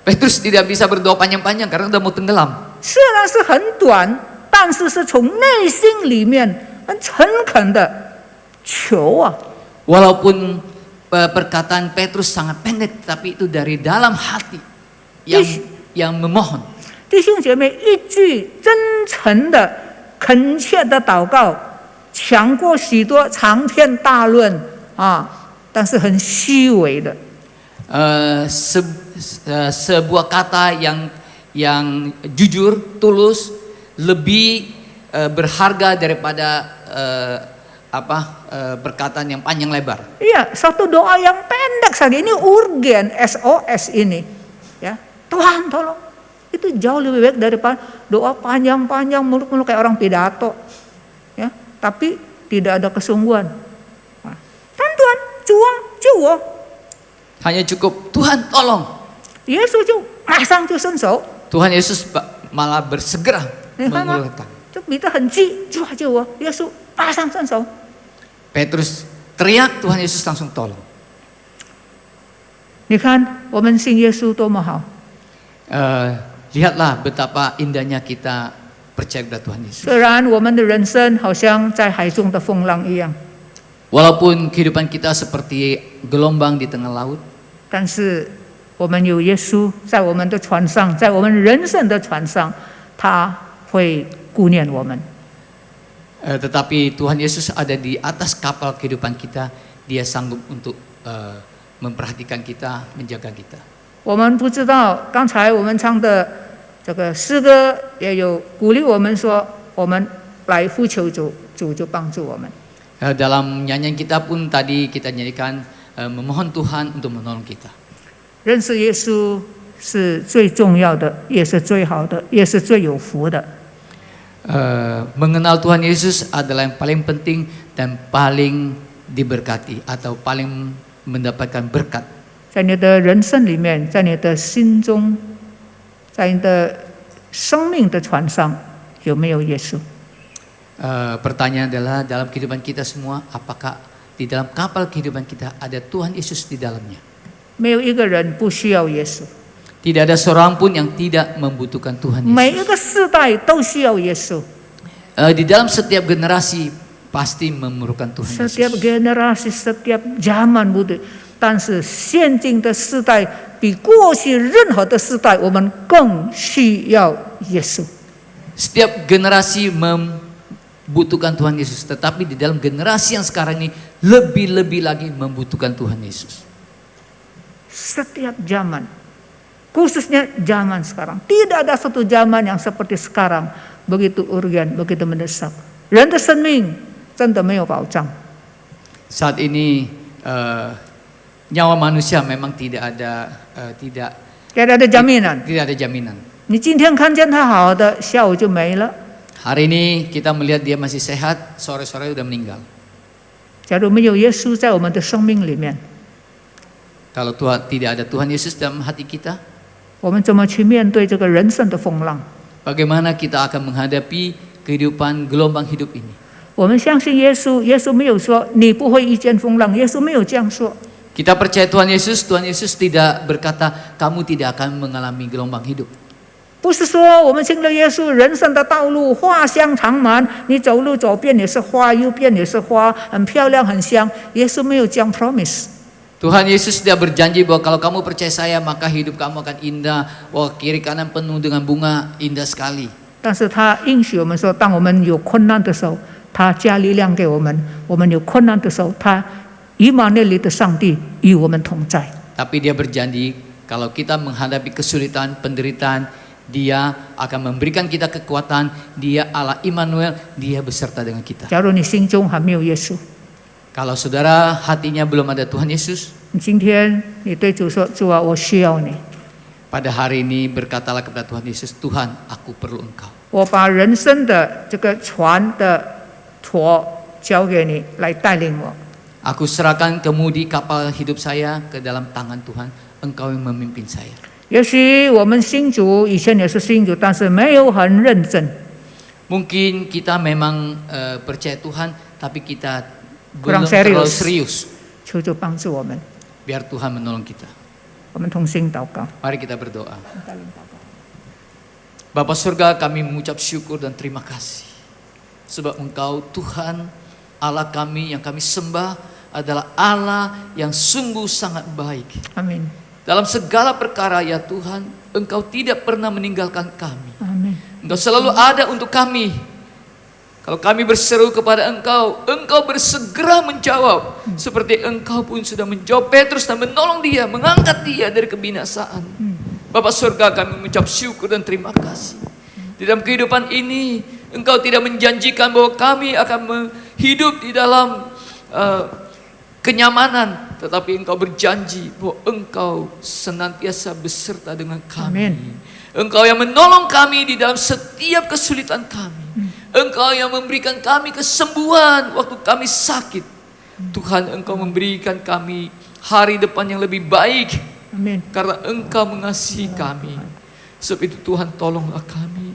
Petrus tidak bisa berdoa panjang-panjang karena udah mau tenggelam. 虽然是很短，但是是从内心里面很诚恳的求啊。 Walaupun perkataan Petrus sangat pendek, tapi itu dari dalam hati yang memohon. 弟兄姐妹，一句真诚的、恳切的祷告，强过许多长篇大论啊，但是很虚伪的。 Sebuah kata yang jujur, tulus, lebih berharga daripada perkataan yang panjang lebar. Iya, satu doa yang pendek saja ini urgen, SOS ini, ya. Tuhan tolong, itu jauh lebih baik daripada doa panjang-panjang muluk-muluk kayak orang pidato, ya. Tapi tidak ada kesungguhan. Tuhan, Tuhan, hanya cukup Tuhan tolong. Yesus 就马上就伸手。 Tuhan Yesus malah bersegera 你看吗？ mengulurkan. 就彼得很急，主啊救我！耶稣马上伸手。 Petrus teriak, Tuhan Yesus langsung tolong. 你看我们信耶稣多么好， Lihatlah betapa indahnya kita percaya kepada Tuhan Yesus. 虽然我们的人生好像在海中的风浪一样， Walaupun kehidupan kita seperti gelombang di tengah laut, 但是我们有耶稣在我们的船上，在我们人生的船上，他会顾念我们。 tetapi Tuhan Yesus ada di atas kapal kehidupan kita. Dia sanggup untuk memperhatikan kita, menjaga kita. 我们不知道，刚才我们唱的这个诗歌也有鼓励我们说，我们来呼求主，主就帮助我们。 Dalam nyanyian kita pun tadi kita nyanyikan memohon Tuhan untuk menolong kita. 认识耶稣是最重要的，也是最好的，也是最有福的。 Mengenal Tuhan Yesus adalah yang paling penting dan paling diberkati atau paling mendapatkan berkat. 在你的人生里面，在你的心中，在你的生命的船上，有没有耶稣？ Pertanyaan adalah dalam kehidupan kita semua, apakah di dalam kapal kehidupan kita ada Tuhan Yesus di dalamnya? 没有一个人不需要耶稣， Tidak ada seorang pun yang tidak membutuhkan Tuhan 每一 Yesus. 个世代都需要耶稣。 Di dalam setiap generasi pasti memerlukan Tuhan setiap Yesus. generasi, setiap zaman 不对，但是现今的世代比过去任何的世代，我们更需要耶稣。 Setiap generasi membutuhkan Tuhan Yesus, tetapi di dalam generasi yang sekarang ini lebih-lebih lagi membutuhkan Tuhan Yesus. Setiap zaman, khususnya zaman sekarang, tidak ada satu zaman yang seperti sekarang begitu urgen, begitu mendesak. 人的生命真的没有保障。 Saat ini nyawa manusia memang tidak ada tidak ada jaminan. tidak ada jaminan. 你今天看见他好的，下午就没了。 Hari ini kita melihat dia masih sehat, sore-sore udah meninggal. 假如没有耶稣在我们的生命里面， Kalau tidak ada Tuhan Yesus dalam hati kita, 我们怎么去面对这个人生的风浪？ bagaimana kita akan menghadapi kehidupan gelombang hidup ini? 我们相信耶稣，耶稣没有说你不会遇见风浪，耶稣没有这样说。 Kita percaya Tuhan Yesus tidak berkata kamu tidak akan mengalami gelombang hidup. 不是说我们信了耶稣，人生的道路花香长满，你走路左边也是花，右边也是花，很漂亮很香。耶稣没有这样 promise。 Tuhan Yesus tidak berjanji bahwa kalau kamu percaya saya maka hidup kamu akan indah. Wah, kiri kanan penuh dengan bunga, indah sekali. 但是他应许我们说，当我们有困难的时候，他加力量给我们；我们有困难的时候，他以马内利的上帝与我们同在。 Tapi dia berjanji kalau kita menghadapi kesulitan, penderitaan, dia akan memberikan kita kekuatan. Dia Allah Immanuel, dia beserta dengan kita. 假如你心中还没有耶稣， Kalau saudara hatinya belum ada Tuhan Yesus, 你今天你对主说：“主啊，我需要你， pada hari ini berkatalah kepada Tuhan Yesus, Tuhan, aku perlu Engkau. 我把人生的这个船的舵交给你来带领我。 Aku serahkan kemudi kapal hidup saya ke dalam tangan Tuhan. Engkau yang memimpin saya. 也许我们信主以前也是信主，但是没有很认真。 Mungkin kita memang percaya Tuhan, tapi kita Kurang belum terlalu serius. serius. 求主帮助我们。 Biar Tuhan menolong kita. 我们同心祷告。 Mari kita berdoa. Bapa surga, kami mengucap syukur dan terima kasih. Sebab Engkau Tuhan Allah kami yang kami sembah adalah Allah yang sungguh sangat baik. Amin. Dalam segala perkara ya Tuhan, Engkau tidak pernah meninggalkan kami. Amin. Engkau selalu ada untuk kami. Kalau kami berseru kepada Engkau, Engkau bersegera menjawab. Seperti Engkau pun sudah menjawab Petrus dan menolong dia, mengangkat dia dari kebinasaan. Bapa surga, kami mengucap syukur dan terima kasih. Di dalam kehidupan ini, Engkau tidak menjanjikan bahwa kami akan hidup di dalam kenyamanan, tetapi Engkau berjanji bahwa Engkau senantiasa beserta dengan kami. Amin. Engkau yang menolong kami di dalam setiap kesulitan kami. Engkau yang memberikan kami kesembuhan waktu kami sakit. Tuhan, Engkau memberikan kami hari depan yang lebih baik. Amin. Karena Engkau mengasihi kami. Sebab itu Tuhan, tolonglah kami.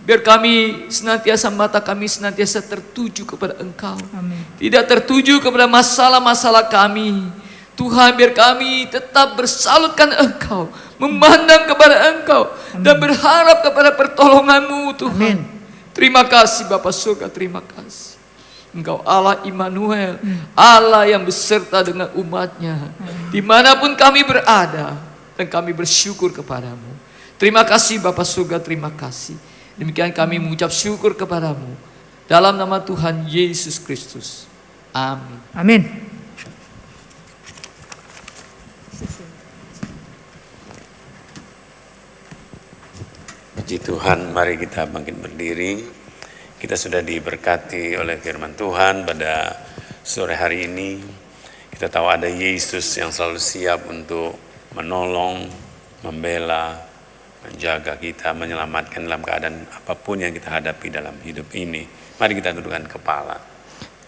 Biar kami senantiasa, mata kami senantiasa tertuju kepada Engkau. Amin. Tidak tertuju kepada masalah-masalah kami. Tuhan, biar kami tetap bersalutkan Engkau, memandang kepada Engkau, dan berharap kepada pertolongan-Mu Tuhan. Amin. Terima kasih Bapa surga, terima kasih. Engkau Allah Immanuel, Allah yang beserta dengan umat-Nya. Dimanapun kami berada, dan kami bersyukur kepadamu. Terima kasih Bapa surga, terima kasih. Demikian kami mengucap syukur kepadamu. Dalam nama Tuhan Yesus Kristus. Amin. Amin. Puji Tuhan, mari kita bangkit berdiri. Kita sudah diberkati oleh firman Tuhan pada sore hari ini. Kita tahu ada Yesus yang selalu siap untuk menolong, membela, menjaga kita, menyelamatkan dalam keadaan apapun yang kita hadapi dalam hidup ini. Mari kita dudukkan kepala.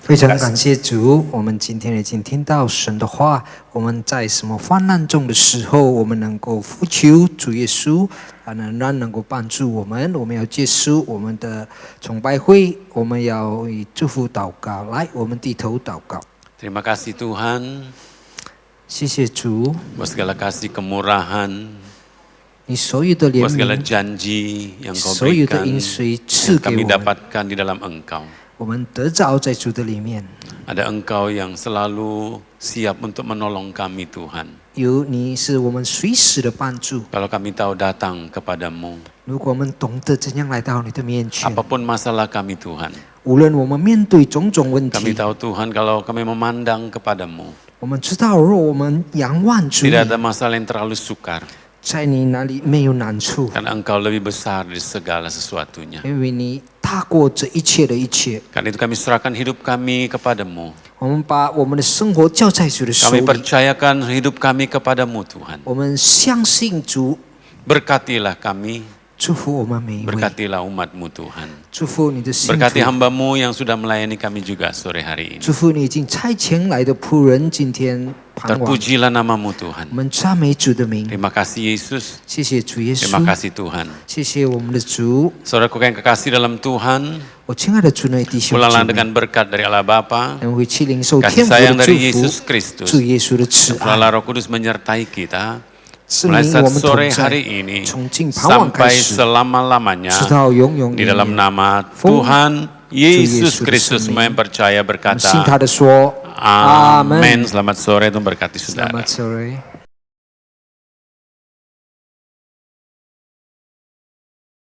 非常感谢主，我们今天已经听到神的话。我们在什么患难中的时候，我们能够呼求主耶稣，仍然能够帮助我们。我们要结束我们的崇拜会，我们要以祝福祷告。来，我们低头祷告。 Terima kasih Tuhan, 谢谢主， buat segala kasih kemurahan, 你所有的怜 buat segala 悯， janji yang Kau 所有的 berikan, 应许赐 yang 给 kami 我们， dapatkan di dalam Engkau. 我们得着在主的里面。 Ada Engkau yang selalu siap untuk menolong kami Tuhan. 有你是我们随时的帮助。 Kalau kami tahu datang kepadamu, 如果我们懂得怎样来到你的面前， apapun masalah kami Tuhan, 无论我们面对种种问 kami 题， tahu Tuhan kalau kami memandang kepadamu, 我们知道，若我们仰望主你， tidak ada masalah yang terlalu sukar, 在你那里没有难处， karena Engkau lebih besar dari segala sesuatunya. 因为你大过这一切的一切。 Karena itu kami serahkan hidup kami kepadamu. 我们把我们的生活交在主的手 Kami 里， percayakan hidup kami kepadamu Tuhan. 我们相信主， Berkatilah kami, 祝福我们每一位， berkatilah umat-Mu Tuhan. 祝福你的信徒， Berkati hamba-Mu yang sudah melayani kami juga sore hari ini. 祝福你已经差遣来的仆人，今天盼望。 Terpujilah nama-Mu Tuhan. 我们赞美主的名， Terima kasih Yesus, 谢谢主耶 terima 稣， kasih Tuhan. 谢谢我们的主。 Saudaraku yang kekasih dalam Tuhan, 我亲爱的主内弟兄姐 pulanglah 妹， dengan berkat dari Allah Bapa, 我们会去领受 kasih 天父 sayang 的 dari 祝 Yesus 福， Kristus, 主耶稣的慈 pulanglah 爱， Roh Kudus menyertai kita, 圣 mulai 灵 saat 我们同 sore 在 hari，ini 从今傍晚开 sampai 始， selama-lamanya 直到永永 di 远 dalam 远。 nama 奉 Tuhan 主耶稣 Yesus 的 Kristus 圣名， semua yang percaya 我们信他 berkata 的说，阿 Amin. 门。 Selamat sore, Tuhan berkati saudara. Selamat sore。